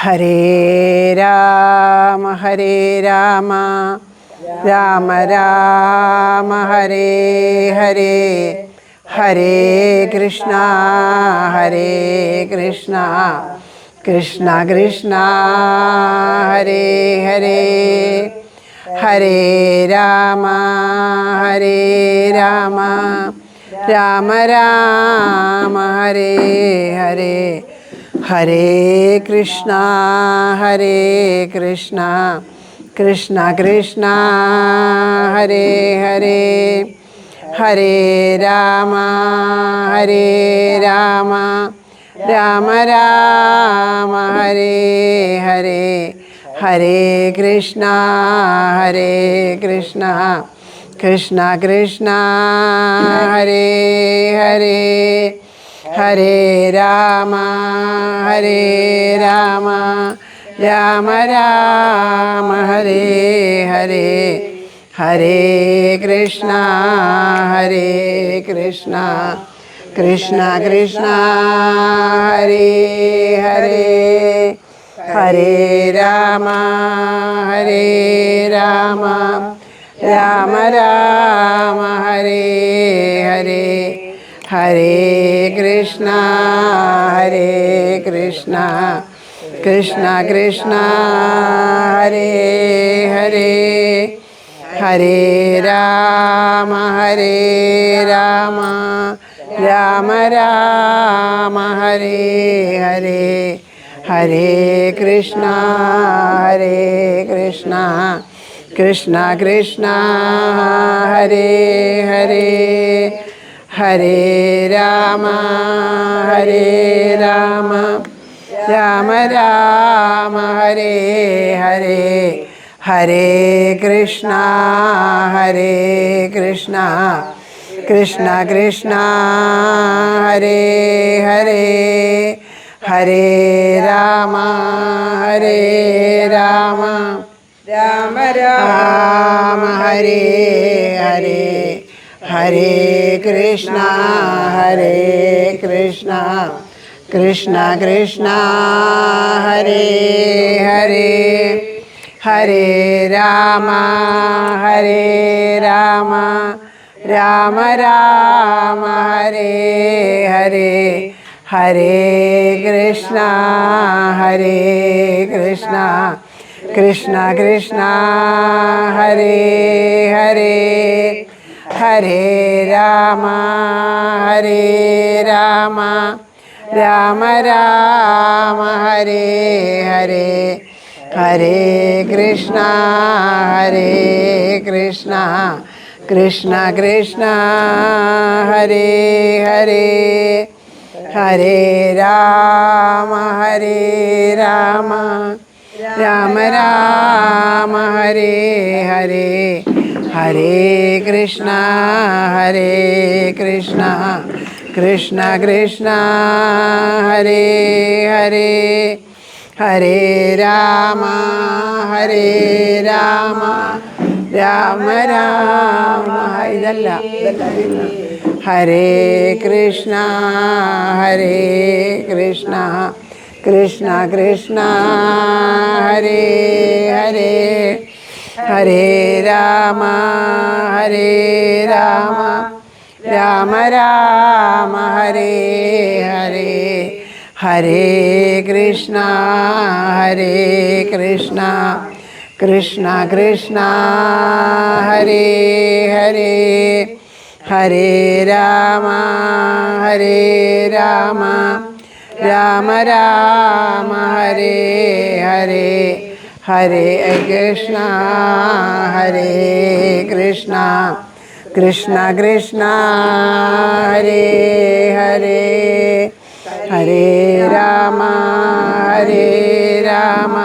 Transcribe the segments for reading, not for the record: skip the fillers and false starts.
ഹരേ രാമ രാമ രാമ ഹരേ ഹരേ ഹരേ കൃഷ്ണ കൃഷ്ണ കൃഷ്ണ ഹരേ ഹരേ ഹരേ രാമ രാമ രാമ ഹരേ ഹരേ ഹരേ കൃഷ്ണ കൃഷ്ണ കൃഷ്ണ ഹരേ ഹരേ ഹരേ രാമ രാമ രാമ ഹരേ ഹരേ ഹരേ കൃഷ്ണ കൃഷ്ണ കൃഷ്ണ ഹരേ ഹരേ ഹരേ രാമ രാമ രാമ ഹരേ ഹരേ ഹരേ കൃഷ്ണ കൃഷ്ണ കൃഷ്ണ ഹരേ ഹരേ ഹരേ രാമ രാമ രാമ ഹരേ ഹരേ ഹരേ കൃഷ്ണ കൃഷ്ണ കൃഷ്ണ ഹരേ ഹരേ ഹരേ രാമ രാമ രാമ ഹരേ ഹരേ ഹരേ കൃഷ്ണ കൃഷ്ണ കൃഷ്ണ ഹരേ ഹരേ ഹരേ രാമ രാമ രാമ ഹരേ ഹരേ ഹരേ കൃഷ്ണ കൃഷ്ണ കൃഷ്ണ ഹരേ ഹരേ ഹരേ രാമ രാമ രാമ ഹരേ ഹരേ ഹരേ കൃഷ്ണ കൃഷ്ണ കൃഷ്ണ ഹരേ ഹരേ ഹരേ രാമ രാമ രാമ ഹരേ ഹരേ ഹരേ കൃഷ്ണ കൃഷ്ണ കൃഷ്ണ ഹരേ ഹരേ ഹരേ രാമ രാമ രാമ ഹരേ ഹരേ ഹരേ കൃഷ്ണ കൃഷ്ണ കൃഷ്ണ ഹരേ ഹരേ ഹരേ രാമ രാമ രാമ ഹരേ ഹരേ ഹരേ കൃഷ്ണ കൃഷ്ണ കൃഷ്ണ ഹരേ ഹരേ ഹരേ രാമ രാമ രാമ ഇതല്ല ഹരേ കൃഷ്ണ കൃഷ്ണ കൃഷ്ണ ഹരേ ഹരേ ഹരേ രാമ രാമ രാമ ഹരേ ഹരേ ഹരേ കൃഷ്ണ കൃഷ്ണ കൃഷ്ണ ഹരേ ഹരേ ഹരേ രാമ രാമ രാമ ഹരേ ഹരേ ഹരേ കൃഷ്ണ കൃഷ്ണ കൃഷ്ണ ഹരേ ഹരേ ഹരേ രാമ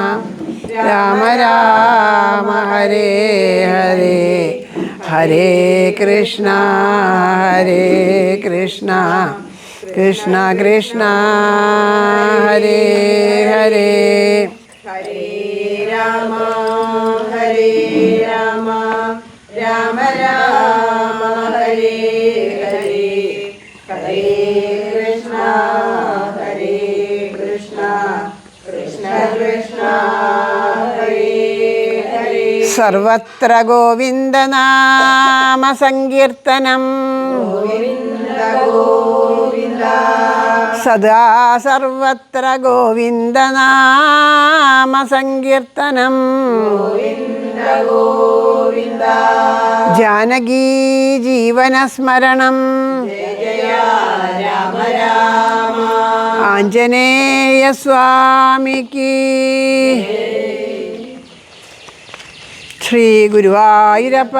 രാമ രാമ ഹരേ ഹരേ ഹരേ കൃഷ്ണ കൃഷ്ണ കൃഷ്ണ ഹരേ ഹരേ ഹരേ രാമ രാമ രാമ ഹരേ ഹരേ ഹരേ കൃഷ്ണ കൃഷ്ണ കൃഷ്ണ ഹരേ ഹരേ സർവത്ര ഗോവിന്ദനാമ സങ്കീർത്തനം ഗോവിന്ദ ഗോവിന്ദ സദാ സർവത്ര ഗോവിന്ദനാമ സങ്കീർത്തനം ഗോവിന്ദ ഗോവിന്ദ ജാനകീ ജീവനസ്മരണം ജയ ജയ രാമ രാമ ആഞ്ജനേയ സ്വാമിക്ക് ശ്രീ ഗുരുവായൂരപ്പ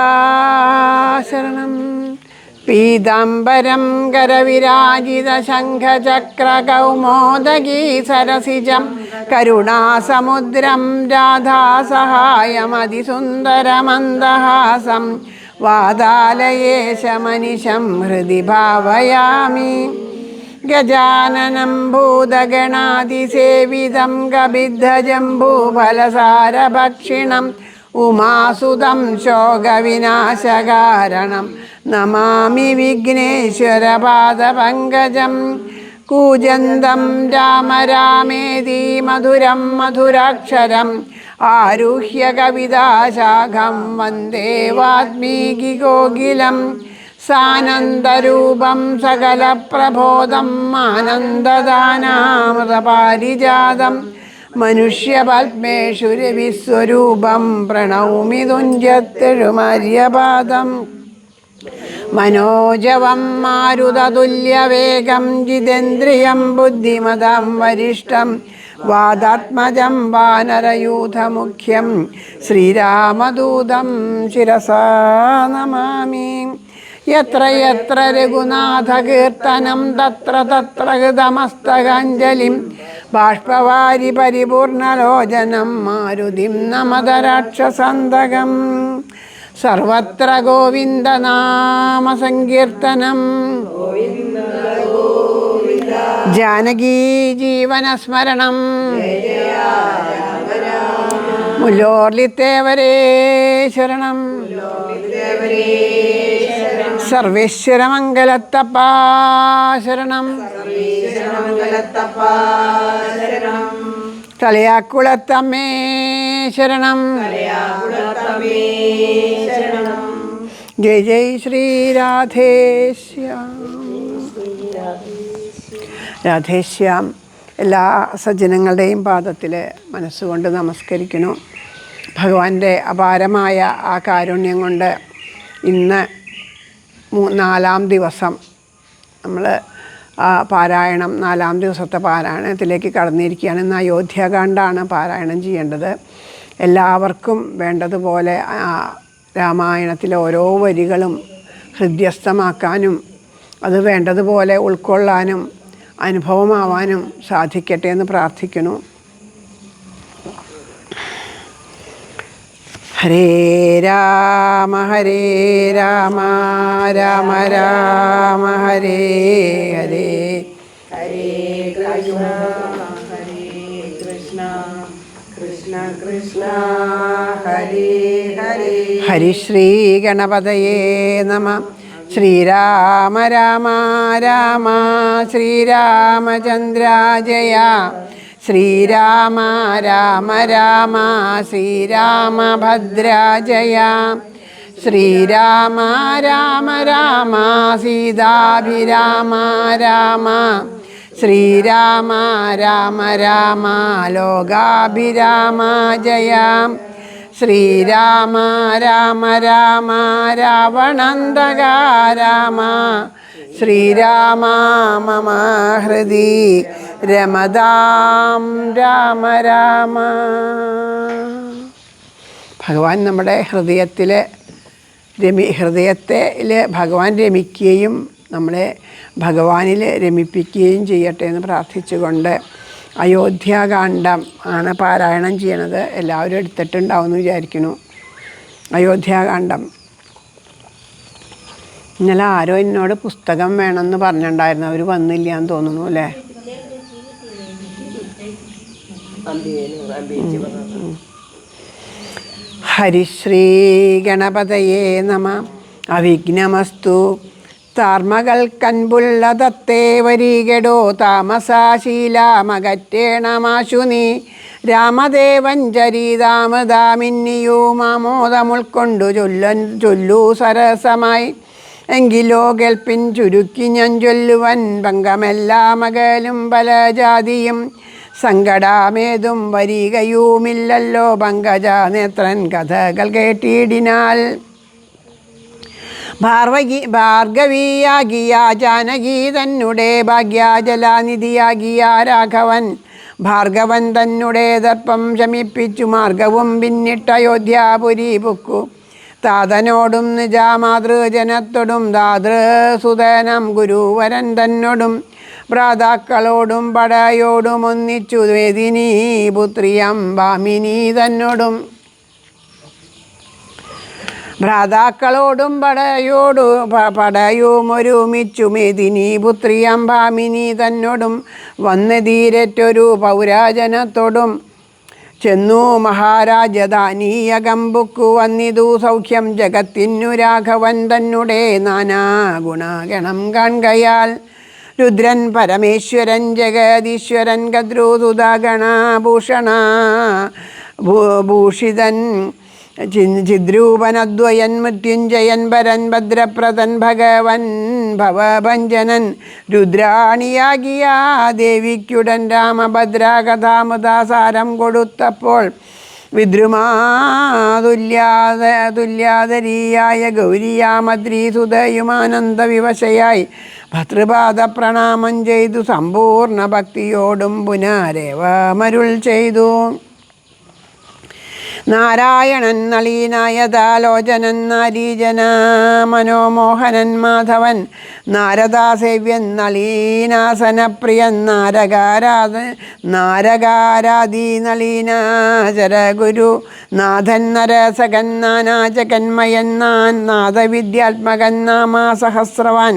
ശരണം. പീതാംബരം കരവിരാജിത ശംഖചക്ര കൗമോദഗീ സരസിജം കരുണാസമുദ്രം രാധാസഹായമതിസുന്ദരമന്ദഹാസം വാതാലയേശമനിശം ഹൃദി ഭാവയാമി. ഗജാനനം ഭൂതഗണാതിസേവിതം കപിദ്ധജംബൂഫലസാരഭക്ഷിണം ഉമാസുതം ശോകവിനാശകാരണം നമാമി വിഘ്നേശ്വരപാദപങ്കജം. കൂജന്തം രാമ രാമേതി മധുരം മധുരാക്ഷരം ആരുഹ്യ കവിതാശാഖം വന്ദേ വാൽമീകികോകിലം. സാനന്ദരൂപം സകലപ്രബോധം ആനന്ദദാനാമൃതപാരിജാതം മനുഷ്യപത്മേഷു രവിസ്വരൂപം പ്രണൗമി തുഞ്ചത്തെഴുമര്യപാദം. മനോജവം മാരുതതുല്യവേഗം ജിതേന്ദ്രിയം ബുദ്ധിമതാം വരിഷ്ഠം വാദാത്മജം വാനരയൂഥമുഖ്യം ശ്രീരാമദൂതം ശിരസാ നമാമി. യത്ര യത്ര രഘുനാഥകീർത്തനം തത്ര തത്ര ഹൃതമസ്തകാഞ്ജലിം ബാഷ്പവാരി പരിപൂർണലോചനം മാരുതിം നമത രാക്ഷസന്തകം. സർവത്ര ഗോവിന്ദനാമ സങ്കീർത്തനം ജാനകീ ജീവനസ്മരണം മുല്ലോർലിത്തേവരേ ശരണം. സർവേശ്വരമംഗലത്തപ്പ ശരണം. തലയാക്കുളത്തമ്മേ ശരണം. ജയ ജയ് ശ്രീരാധേശ്യാം. രാധേശ്യാം എല്ലാ സജ്ജനങ്ങളുടെയും പാദത്തിൽ മനസ്സുകൊണ്ട് നമസ്കരിക്കുന്നു. ഭഗവാന്റെ അപാരമായ ആ കാരുണ്യം കൊണ്ട് ഇന്ന് 4-ാം ദിവസം നമ്മൾ പാരായണം 4-ാം ദിവസത്തെ പാരായണത്തിലേക്ക് കടന്നിരിക്കുകയാണ്. ഇന്ന് അയോധ്യാകാന്ഡാണ് പാരായണം ചെയ്യേണ്ടത്. എല്ലാവർക്കും വേണ്ടതുപോലെ രാമായണത്തിലെ ഓരോ വരികളും ഹൃദ്യസ്ഥമാക്കാനും അത് വേണ്ടതുപോലെ ഉൾക്കൊള്ളാനും അനുഭവമാവാനും സാധിക്കട്ടെ എന്ന് പ്രാർത്ഥിക്കുന്നു. ഹരേ രാമ രാമ രാമ ഹരേ ഹരേ ഹരേ കൃഷ്ണ ഹരേ കൃഷ്ണ കൃഷ്ണ കൃഷ്ണ ഹരേ ഹരേ. ഹരിശ്രീ ഗണപതയേ നമഃ. ശ്രീരാമ രാമ രാമ ശ്രീരാമചന്ദ്ര ജയ. ശ്രീരാമ രാമ രാമ ശ്രീരാമഭദ്ര ജയ. ശ്രീരാമ രാമ രാമ സീതാഭിരാമ രാമ. ശ്രീരാമ രാമ രാമ ലോകാഭിരാമ ജയ. ശ്രീരാമ രാമ രാമ രാവണന്തക രാമ. ശ്രീരാമ മമ ഹൃദി രമതാം രാമ രാമ. ഭഗവാൻ നമ്മുടെ ഹൃദയത്തിൽ ഭഗവാൻ രമിക്കുകയും നമ്മളെ ഭഗവാനിൽ രമിപ്പിക്കുകയും ചെയ്യട്ടെ എന്ന് പ്രാർത്ഥിച്ചുകൊണ്ട് അയോധ്യാകാന്ഡം ആണ് പാരായണം ചെയ്യണത്. എല്ലാവരും എടുത്തിട്ടുണ്ടാവും എന്ന് വിചാരിക്കുന്നു. അയോധ്യാകാന്ഡം ഇന്നലെ ആരോ എന്നോട് പുസ്തകം വേണമെന്ന് പറഞ്ഞിട്ടുണ്ടായിരുന്നു. അവർ വന്നില്ല എന്ന് തോന്നുന്നു അല്ലേ? ഹരിശ്രീ ഗണപതയേ നമഃ. അവിഘ്നമസ്തു. താർമകൾ കൻപുള്ള തത്തേ വരികടോ താമസാശീലാമകറ്റേണമാശു നീ. രാമദേവൻ ചരിതാമൃതാമിന്നിയും ആമോദമുൾക്കൊണ്ടു ചൊല്ലൂ സരസമായി. എങ്കിലോ കേൾപ്പിൻ ചുരുക്കി ഞാൻ ചൊല്ലുവൻ പങ്കമെല്ലാം അകലും പല ജാതിയും സങ്കടമേതും വരികയുമില്ലല്ലോ പങ്കജനേത്രൻ കഥകൾ കേട്ടിടിനാൽ. ഭാർഗവിയാകിയ ജാനകി തന്നെ ഭാഗ്യജലാനിധിയാകിയ രാഘവൻ ഭാർഗവൻ തന്നെ ദർപ്പം ശമിപ്പിച്ചു മാർഗവും പിന്നിട്ട അയോധ്യാപുരി പുക്കു. താതനോടും നിജമാതൃജനത്തോടും ദാതൃസുതനം ഗുരുവരൻ തന്നോടും ഭ്രാതാക്കളോടും പടയോടും ഒന്നിച്ചു വേദിനി പുത്രിയം ഭാമിനി തന്നോടും. ഭ്രാതാക്കളോടും പടയും ഒരുമിച്ചു മേദിനി പുത്രിയം ഭാമിനി തന്നോടും വന്നെതിരേറ്റൊരു പൗരാജനത്തോടും ചെന്നു മഹാരാജധാനീയകമ്പുക്കു വന്നിതു സൗഖ്യം ജഗത്തിനു രാഘവൻ തന്നെ നാനാ ഗുണഗണം കാൺകയാൽ. രുദ്രൻ പരമേശ്വരൻ ജഗദീശ്വരൻ ഗദ്രുസുതഗണഭൂഷണ ഭൂഷിതൻ ചിദ്രൂപനദ്വയൻ മൃത്യുഞ്ജയൻ പരൻ ഭദ്രപ്രദൻ ഭഗവൻ ഭവഭഞ്ജനൻ രുദ്രാണിയാകിയ ദേവിക്കുടൻ രാമഭദ്രകഥാമൃതാസാരം കൊടുത്തപ്പോൾ തുല്യാതരീയായ ഗൗരിയാമദ്രീസുതയുമാനന്ദ വിവശയായി ഭർതൃപാദ പ്രണാമം ചെയ്തു സമ്പൂർണ്ണ ഭക്തിയോടും പുനരേവമരുൾ ചെയ്തു. നാരായണൻ നളീനായതാലോചനൻ നാരീജന മനോമോഹനൻ മാധവൻ നാരദാസേവ്യൻ നളീനാസനപ്രിയൻ നാരകാരാധി നളീനാചര ഗുരു നാഥൻ നരസകൻ നാനാജകന്മയൻ നാദവിദ്യാത്മകൻ നാമാസഹസ്രവാൻ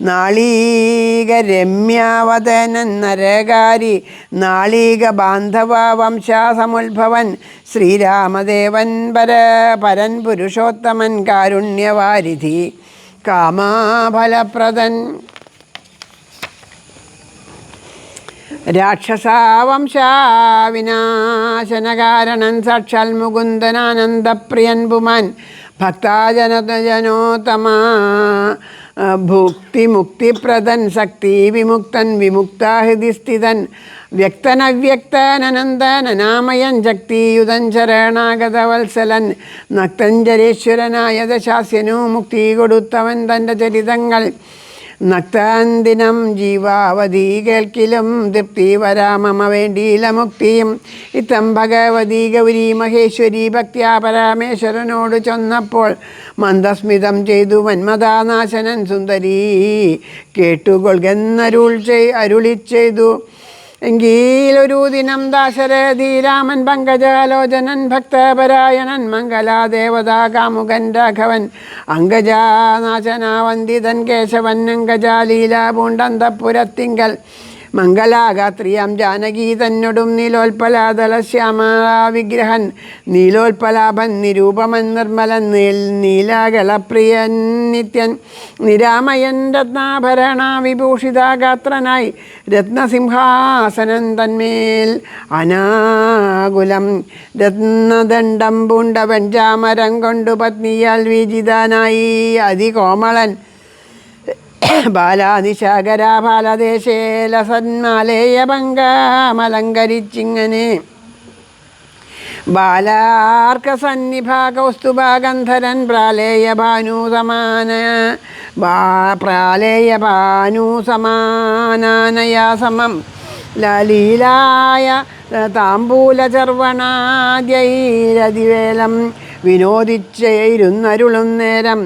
നാളീകരമ്യാവതനൻ നരകാരി നാളീക ബാന്ധവ വംശാസമുത്ഭവൻ ശ്രീരാമദേവൻ പരൻ പുരുഷോത്തമൻ കാരുണ്യവാരിധി കാമാഫലപ്രദൻ രാക്ഷസവംശാവിനാശനകാരണൻ സാക്ഷാൽ മുകുന്ദനാനന്ദപ്രിയൻ പുമാൻ ഭക്താജനോത്തമാ ഭുക്തിമുക്തിപ്രദൻ ശക്തി വിമുക്തൻ വിമുക്തഹൃദിസ്ഥിതൻ വ്യക്തനവ്യക്തനനന്ദനാമയൻ ശക്തിയുതൻ ശരണാഗതവത്സലൻ നക്തഞ്ജലേശ്വരനായ ദശാസ്യനു മുക്തി കൊടുത്തവൻ തൻ്റെ ചരിതങ്ങൾ നക്താന്തിനം ജീവാവധി കേൾക്കിലും തൃപ്തി വരാമമ വേണ്ടിയില മുക്തിയും. ഇത്തം ഭഗവതി ഗൗരി മഹേശ്വരി ഭക്ത്യാ പരമേശ്വരനോട് ചൊന്നപ്പോൾ മന്ദസ്മിതം ചെയ്തു മന്മഥാനാശനൻ സുന്ദരീ കേട്ടുകൊള്ളുന്നരുളി ചെയ്തു. എങ്കിലൊരു ദിനം ദാശരഥി രാമൻ പങ്കജാലോചനൻ ഭക്തപരായണൻ മംഗലാദേവതാ കാമുകൻ രാഘവൻ അങ്കജാനാശനാവന്ദിതൻ കേശവൻ അങ്കജാലീല പൂണ്ടന്തപുരത്തിങ്കൽ മംഗലാഗാത്രിയാം ജാനകി തന്നൊടും നീലോൽപലാതലശ്യാമവിഗ്രഹൻ നീലോൽപലാഭൻ നിരൂപമൻ നിർമ്മലൻ നീലാകളപ്രിയൻ നിത്യൻ നിരാമയൻ രത്നാഭരണ വിഭൂഷിതാഗാത്രനായി രത്നസിംഹാസനൻ തന്മേൽ അനാകുലം രത്നദണ്ഡം പൂണ്ടവൻ ചാമരം കൊണ്ടു പത്നിയാൽ വിജിതനായി അതികോമളൻ ബാലാനിശാകര ബാലദേശേ ലസന്മാലേയ പങ്കമലങ്കരിച്ചിങ്ങനെ ബാലാർക്കസന്നിഭ കൗസ്തുഭഗന്ധരൻ പ്രാലേയഭാനുസമാനാനയാ സമം ലലീലായ താംബൂലചർവണാദ്യൈരതിവേലം വിനോദിച്ചേരുന്നരുളും നേരം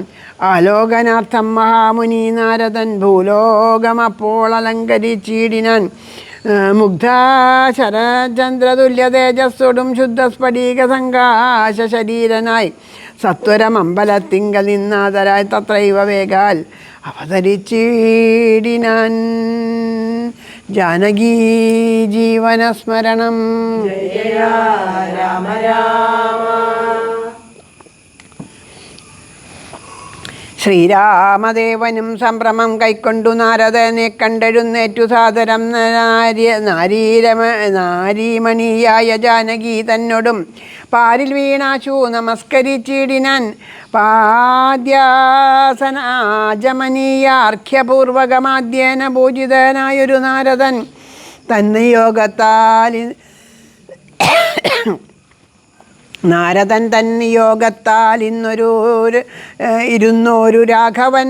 ആലോകനാർത്ഥം മഹാമുനി നാരദൻ ഭൂലോകമപ്പോൾ അലങ്കരിച്ചിടിനാൻ. മുഗ്ധശരചന്ദ്രതുല്യ തേജസ്സോടും ശുദ്ധസ്ഫടിക സംകാശ ശരീരനായി സത്വരമമ്പലത്തിങ്കൽ നിന്നാദരായി തത്രൈവ വേഗാൽ അവതരിച്ചിടിനാൻ. ജാനകീ ജീവനസ്മരണം. ജയ രാമ രാമ. ശ്രീരാമദേവനും സംഭ്രമം കൈക്കൊണ്ടു നാരദനെ കണ്ടെഴുന്നേറ്റു സാദരം നാരീമണിയായ ജാനകി തന്നോടും പാരിൽ വീണാശു നമസ്കരിച്ചിടിനാൻ. പാദ്യാസനാജമനീയാർഘ്യപൂർവകമാദ്യേന പൂജിതനായൊരു നാരദൻ തന്നിയോഗത്താൽ ഇരുന്നോരു രാഘവൻ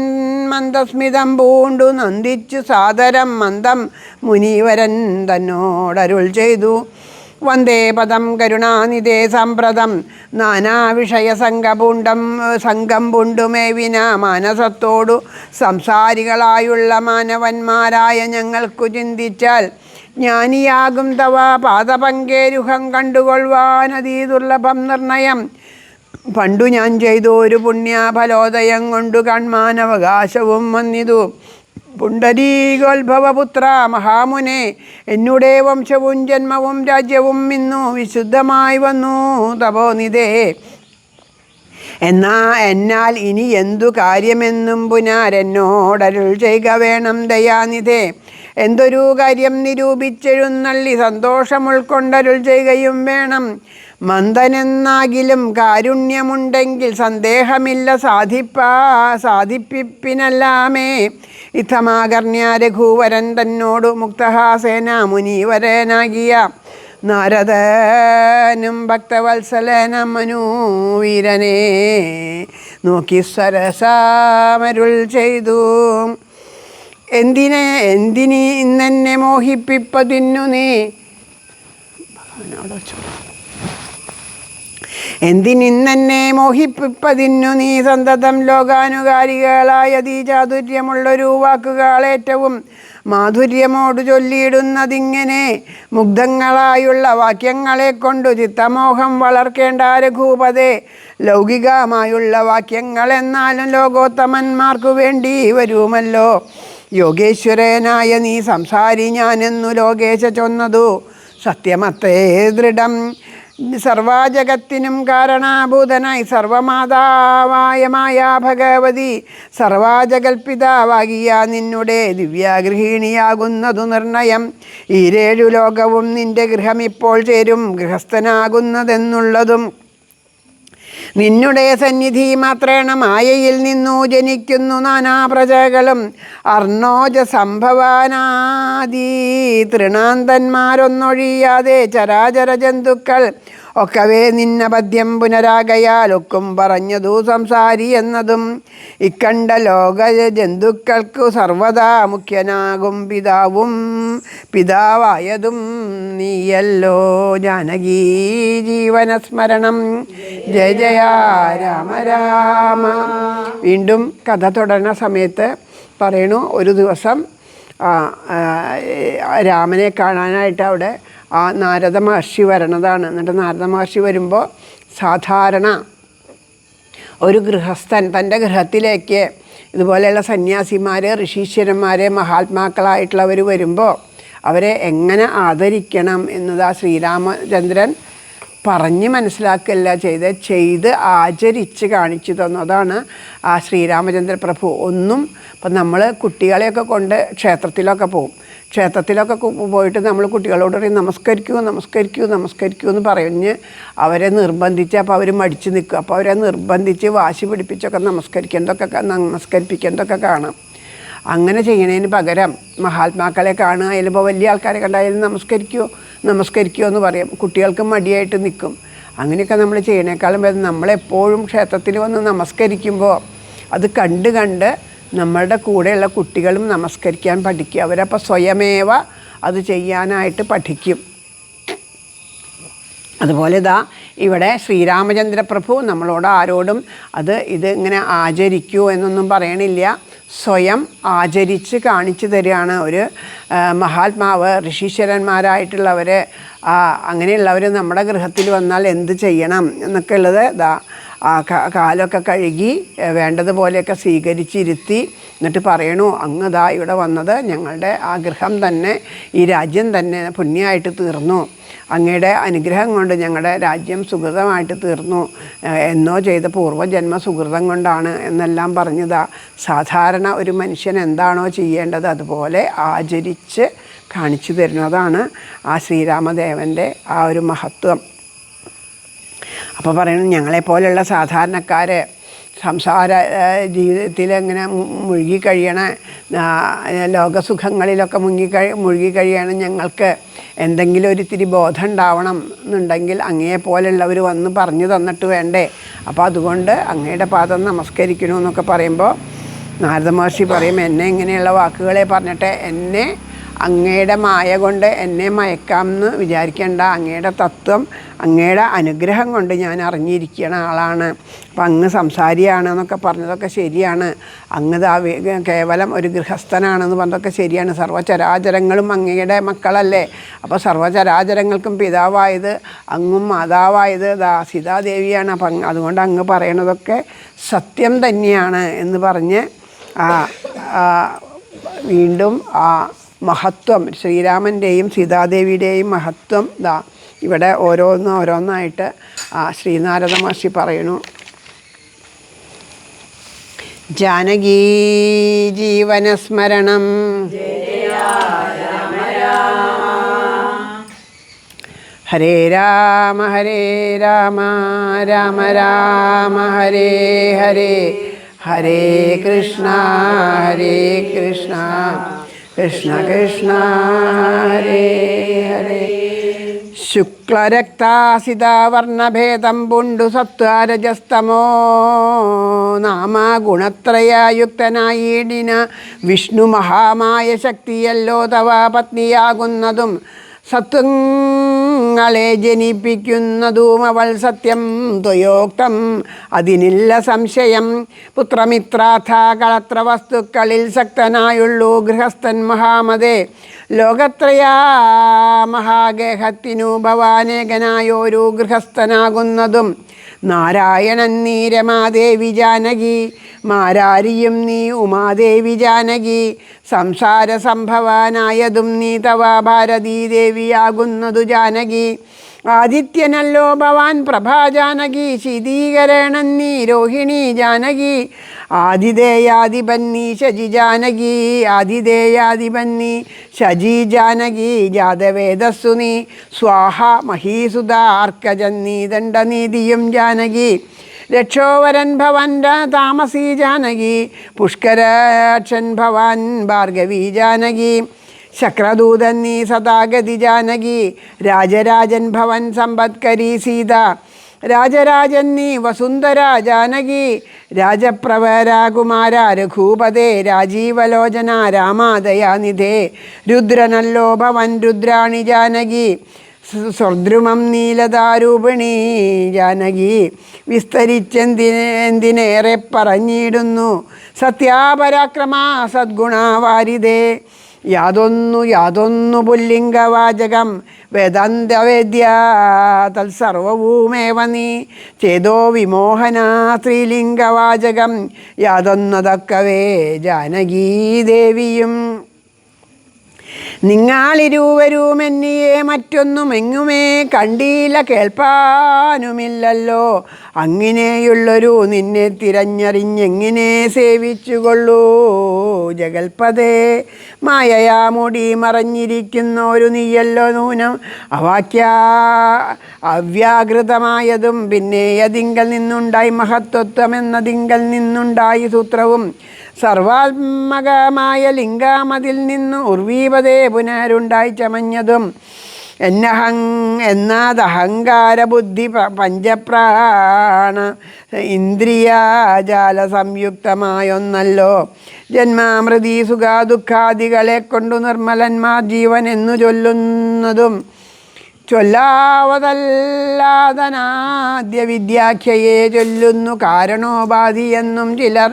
മന്ദസ്മിതം പൂണ്ടു നന്ദിച്ചു സാദരം മന്ദം മുനീവരൻ തന്നോടരുൾ ചെയ്തു. വന്ദേ പദം കരുണാനിധേ സമ്പ്രദം നാനാവിഷയ സംഘം പുണ്ടുമേവിന മാനസത്തോടു സംസാരികളായുള്ള മാനവന്മാരായ ഞങ്ങൾക്കു ചിന്തിച്ചാൽ ജ്ഞാനിയാകും തവ പാദപങ്കേരുഹം കണ്ടുകൊള്ളുവാനതീ ദുർലഭം നിർണയം. പണ്ടു ഞാൻ ചെയ്തൊരു പുണ്യഫലോദയം കൊണ്ടു കൺമാനവകാശവും വന്നിതു. പുണ്ടരീകോത്ഭവപുത്ര മഹാമുനെ, എന്നുടെ വംശവും ജന്മവും രാജ്യവും ഇന്നു വിശുദ്ധമായി വന്നു തപോനിധേ. എന്നാൽ ഇനി എന്തു കാര്യമെന്നും പുനരെന്നോടരുൾ ചെയ്യുക വേണം ദയാനിധേ. എന്തൊരു കാര്യം നിരൂപിച്ചെഴുന്നള്ളി സന്തോഷം ഉൾക്കൊണ്ടരുൾ ചെയ്യുകയും വേണം. മന്ദനെന്നാകിലും കാരുണ്യമുണ്ടെങ്കിൽ സന്ദേഹമില്ല സാധിപ്പിപ്പിനല്ലാമേ. ഇത്തമാകർണ്യ രഘുവരൻ തന്നോടു മുക്തഹാസേന മുനീവരനാകിയ നാരദനും ഭക്തവത്സലന മനൂവീരനെ നോക്കി സരസാമരുൾ ചെയ്തു. എന്തിനി ഇന്നെന്നെ മോഹിപ്പിപ്പതിന്നു നീ സന്തതം ലോകാനുകാരികളായതീ ചാതുര്യമുള്ളൊരു വാക്കുകളേറ്റവും മാധുര്യമോടു ചൊല്ലിയിടുന്നതിങ്ങനെ. മുഗ്ധങ്ങളായുള്ള വാക്യങ്ങളെ കൊണ്ടു ചിത്തമോഹം വളർക്കേണ്ട രഘൂപതേ. ലൗകികമായുള്ള വാക്യങ്ങളെന്നാലും ലോകോത്തമന്മാർക്കു വേണ്ടി വരുമല്ലോ. യോഗേശ്വരനായ നീ സംസാരി ഞാനെന്നു ലോകേശ ചൊന്നതു സത്യമത്തേ ദൃഢം. സർവജഗത്തിനും കാരണാഭൂതനായി സർവമാതാവായ മായാ ഭഗവതി സർവജഗൽപിതാവാകിയ നിന്നുടെ ദിവ്യഗൃഹിണിയാകുന്നതു നിർണയം. ഈ 7 ലോകവും നിന്റെ ഗൃഹമിപ്പോൾ ചേരും ഗൃഹസ്ഥനാകുന്നതെന്നുള്ളതും നിന്നുടെ സന്നിധി മാത്രേണ മായയിൽ നിന്നു ജനിക്കുന്നു നാനാപ്രജകളും. അർണോജ സംഭവാനാദി തൃണാന്തന്മാരൊന്നൊഴിയാതെ ചരാചര ജന്തുക്കൾ ഒക്കവേ നിന്നപദ്യം പുനരാകയാൽ ഒക്കും പറഞ്ഞതു സംസാരി എന്നതും. ഇക്കണ്ട ലോക ജന്തുക്കൾക്കു സർവദാ മുഖ്യനാകും പിതാവായതും നീയല്ലോ. ജാനകീ ജീവനസ്മരണം. ജയ ജയ രാമ രാമ. വീണ്ടും കഥ തുടരുന്ന സമയത്ത് പറയണു, ഒരു ദിവസം രാമനെ കാണാനായിട്ട് അവിടെ നാരദ മഹർഷി വരണതാണ്. എന്നിട്ട് നാരദ മഹർഷി വരുമ്പോൾ സാധാരണ ഒരു ഗൃഹസ്ഥൻ തൻ്റെ ഗൃഹത്തിലേക്ക് ഇതുപോലെയുള്ള സന്യാസിമാർ, ഋഷീശ്വരന്മാർ, മഹാത്മാക്കളായിട്ടുള്ളവർ വരുമ്പോൾ അവരെ എങ്ങനെ ആദരിക്കണം എന്നത് ശ്രീരാമചന്ദ്രൻ പറഞ്ഞ് മനസ്സിലാക്കുകയല്ല ചെയ്ത് ആചരിച്ച് കാണിച്ചു തന്നു. അതാണ് ശ്രീരാമചന്ദ്ര പ്രഭു. ഒന്നും ഇപ്പം നമ്മൾ കുട്ടികളെയൊക്കെ കൊണ്ട് ക്ഷേത്രത്തിലൊക്കെ പോയിട്ട് നമ്മൾ കുട്ടികളോട് പറയും നമസ്കരിക്കൂ എന്ന് പറഞ്ഞ് അവരെ നിർബന്ധിച്ച്, അപ്പോൾ അവർ മടിച്ച് നിൽക്കും. അപ്പോൾ അവരെ നിർബന്ധിച്ച് വാശി പിടിപ്പിച്ചൊക്കെ നമസ്കരിപ്പിക്കുന്നതൊക്കെ കാണാം. അങ്ങനെ ചെയ്യണതിന് പകരം മഹാത്മാക്കളെ കാണുക, ചിലപ്പോൾ വലിയ ആൾക്കാരെ കണ്ടായാലും നമസ്കരിക്കൂ എന്ന് പറയും. കുട്ടികൾക്ക് മടിയായിട്ട് നിൽക്കും. അങ്ങനെയൊക്കെ നമ്മൾ ചെയ്യണേക്കാളും ഭേദം നമ്മളെപ്പോഴും ക്ഷേത്രത്തിൽ വന്ന് നമസ്കരിക്കുമ്പോൾ അത് കണ്ട് നമ്മളുടെ കൂടെയുള്ള കുട്ടികളും നമസ്കരിക്കാൻ പഠിക്കുക. അവരപ്പോൾ സ്വയമേവ അത് ചെയ്യാനായിട്ട് പഠിക്കും. അതുപോലെ ഇവിടെ ശ്രീരാമചന്ദ്ര പ്രഭു നമ്മളോട് ആരോടും ഇത് ഇങ്ങനെ ആചരിക്കൂ എന്നൊന്നും പറയണില്ല. സ്വയം ആചരിച്ച് കാണിച്ചു തരികയാണ്. ഒരു മഹാത്മാവ്, ഋഷീശ്വരന്മാരായിട്ടുള്ളവർ, അങ്ങനെയുള്ളവർ നമ്മുടെ ഗൃഹത്തിൽ വന്നാൽ എന്ത് ചെയ്യണം എന്നൊക്കെ ഉള്ളത് ആ കാലൊക്കെ കഴുകി വേണ്ടതുപോലെയൊക്കെ സ്വീകരിച്ചിരുത്തി. എന്നിട്ട് പറയണു, അങ്ങ് ഇവിടെ വന്നത് ഞങ്ങളുടെ ആ ഗൃഹം തന്നെ, ഈ രാജ്യം തന്നെ പുണ്യമായിട്ട് തീർന്നു. അങ്ങയുടെ അനുഗ്രഹം കൊണ്ട് ഞങ്ങളുടെ രാജ്യം സുഹൃതമായിട്ട് തീർന്നു. എന്നോ ചെയ്ത പൂർവ്വജന്മ സുഹൃതം കൊണ്ടാണ് എന്നെല്ലാം പറഞ്ഞതാ. സാധാരണ ഒരു മനുഷ്യൻ എന്താണോ ചെയ്യേണ്ടത് അതുപോലെ ആചരിച്ച് കാണിച്ചു തരുന്നതാണ് ആ ശ്രീരാമദേവൻ്റെ ആ ഒരു മഹത്വം. അപ്പോൾ പറയുന്നത്, ഞങ്ങളെപ്പോലെയുള്ള സാധാരണക്കാർ സംസാര ജീവിതത്തിൽ ഇങ്ങനെ മുഴുകിക്കഴിയണ, ലോകസുഖങ്ങളിലൊക്കെ മുഴുകിക്കഴിയണ ഞങ്ങൾക്ക് എന്തെങ്കിലും ഒരിത്തിരി ബോധം ഉണ്ടാവണം എന്നുണ്ടെങ്കിൽ അങ്ങയെപ്പോലുള്ളവർ വന്ന് പറഞ്ഞു തന്നിട്ട് വേണ്ടേ. അപ്പോൾ അതുകൊണ്ട് അങ്ങയുടെ പാദം നമസ്കരിക്കണമെന്നൊക്കെ പറയുമ്പോൾ നാരദ മഹർഷി പറയും, എന്നെ ഇങ്ങനെയുള്ള വാക്കുകളെ പറഞ്ഞിട്ട് എന്നെ അങ്ങയുടെ മായ കൊണ്ട് എന്നെ മയക്കാമെന്ന് വിചാരിക്കേണ്ട. അങ്ങയുടെ തത്വം, അങ്ങയുടെ അനുഗ്രഹം കൊണ്ട് ഞാൻ അറിഞ്ഞിരിക്കുന്ന ആളാണ്. അപ്പം അങ്ങ് സംസാരിയാണെന്നൊക്കെ പറഞ്ഞതൊക്കെ ശരിയാണ്. അങ്ങ് കേവലം ഒരു ഗൃഹസ്ഥനാണെന്ന് പറഞ്ഞതൊക്കെ ശരിയാണ്. സർവ്വചരാചരങ്ങളും അങ്ങയുടെ മക്കളല്ലേ. അപ്പോൾ സർവ്വചരാചരങ്ങൾക്കും പിതാവായത് അങ്ങും മാതാവായത് സീതാദേവിയാണ്. അപ്പം അതുകൊണ്ട് അങ്ങ് പറയണതൊക്കെ സത്യം തന്നെയാണ് എന്ന് പറഞ്ഞ് വീണ്ടും ആ മഹത്വം, ശ്രീരാമൻ്റെയും സീതാദേവിയുടെയും മഹത്വം ഇവിടെ ഓരോന്നായിട്ട് ശ്രീനാരദ മഹർഷി പറയണു. ജാനകീ ജീവനസ്മരണം ഹരേ രാമ ഹരേ രാമ രാമ രാമ ഹരേ ഹരേ, ഹരേ കൃഷ്ണ കൃഷ്ണ കൃഷ്ണ ഹരേ ഹരേ. ശുക്ലരക്താസിതാവർണഭേദം പുണ്ടു സത്വരജസ്തമോ നാമ ഗുണത്രയയുക്തനായിടിന വിഷ്ണു മഹാമായ ശക്തിയല്ലോ തവ പത്നിയാകുന്നതും സത്വങ്ങളെ ജനിപ്പിക്കുന്നതും അവൾ സത്യം ത്വയോക്തം അതിനില്ല സംശയം. പുത്രമിത്രാഥ കളത്ര വസ്തുക്കളിൽ ശക്തനായുള്ളൂ ഗൃഹസ്ഥൻ മഹാമതേ. ലോകത്രയാ മഹാഗേഹത്തിനു ഭവാനേകനായൊരു ഗൃഹസ്ഥനാകുന്നതും നാരായണൻ നീ രമാദേവി ജാനകി, മാരാരിയും നീ ഉമാദേവി ജാനകി. സംസാര സംഭവാനായതും നീ തവ ഭാരതീദേവിയാകുന്നതു ജാനകി. ആദിത്യനല്ലോ ഭവാൻ പ്രഭാ ജാനകി, ശീതീകരണൻ നീ രോഹിണി ജാനകി. ആതിഥേയാധിപന്നീ ശജി ജാനകി, ആതിഥേയാധിപന്നീ ശജി ജാനകി. ജാതവേദസ്സു നീ സ്വാഹ മഹീസുത അർക്കജന്നീ ദണ്ഡനീതിയും ജാനകി. രക്ഷോവരൻ ഭവൻ താമസീ ജാനകി, പുഷ്കരാക്ഷൻ ഭവാൻ ഭാർഗവീ ജാനകി. ശക്രദൂതൻ നീ സദാഗതി ജാനകി, രാജരാജൻ ഭവൻ സമ്പത്കരീ സീത. രാജരാജൻ നീ വസുന്ധര ജാനകി, രാജപ്രവരാകുമാര രഘൂപതേ. രാജീവലോചന രാമാദയാനിധേ, രുദ്രനല്ലോ ഭവൻ രുദ്രാണി ജാനകി. സ്വർദ്രുമം നീലതാരൂപിണി ജാനകി. വിസ്തരിച്ചെന്തിനേറെ പറഞ്ഞിടുന്നു സത്യാപരാക്രമ സദ്ഗുണവാരിതേ. യാതൊന്നു പുല്ലിംഗവാചകം വേദാന്തവേദ്യ തത്സർവവുമേവ നീ. ചേതോ വിമോഹന സ്ത്രീലിംഗവാചകം യാതൊന്നതൊക്കവേ ജാനകീദേവിയും. നിങ്ങളിരുവരും എന്നിയെ മറ്റൊന്നും എങ്ങുമേ കണ്ടീല കേൾപ്പാനുമില്ലല്ലോ. അങ്ങനെയുള്ളൊരു നിന്നെ തിരഞ്ഞറിഞ്ഞെങ്ങനെ സേവിച്ചുകൊള്ളൂ ജഗൽപദേ. മായയാ മൂടി മറഞ്ഞിരിക്കുന്ന ഒരു നീയല്ലോ നൂനം അവ്യാകൃതമായതും. പിന്നെ അതിങ്കൽ നിന്നുണ്ടായി മഹത്വത്വമെന്നതിങ്കൽ നിന്നുണ്ടായി സൂത്രവും. സർവാത്മകമായ ലിംഗാമതിൽ നിന്ന് ഉർവീപതേ പുനരുണ്ടായി ചമഞ്ഞതും. എന്നാദഹങ്കാര ബുദ്ധി പഞ്ചപ്രാണ ഇന്ദ്രിയാജാല സംയുക്തമായൊന്നല്ലോ. ജന്മാമൃതി സുഖാദുഃഖാദികളെ കൊണ്ടു നിർമ്മലന്മാർ ജീവൻ എന്നു ചൊല്ലുന്നതും. ചൊല്ലാവതല്ലാതനാദ്യ വിദ്യാഖ്യയെ ചൊല്ലുന്നു കാരണോപാധിയെന്നും ചിലർ.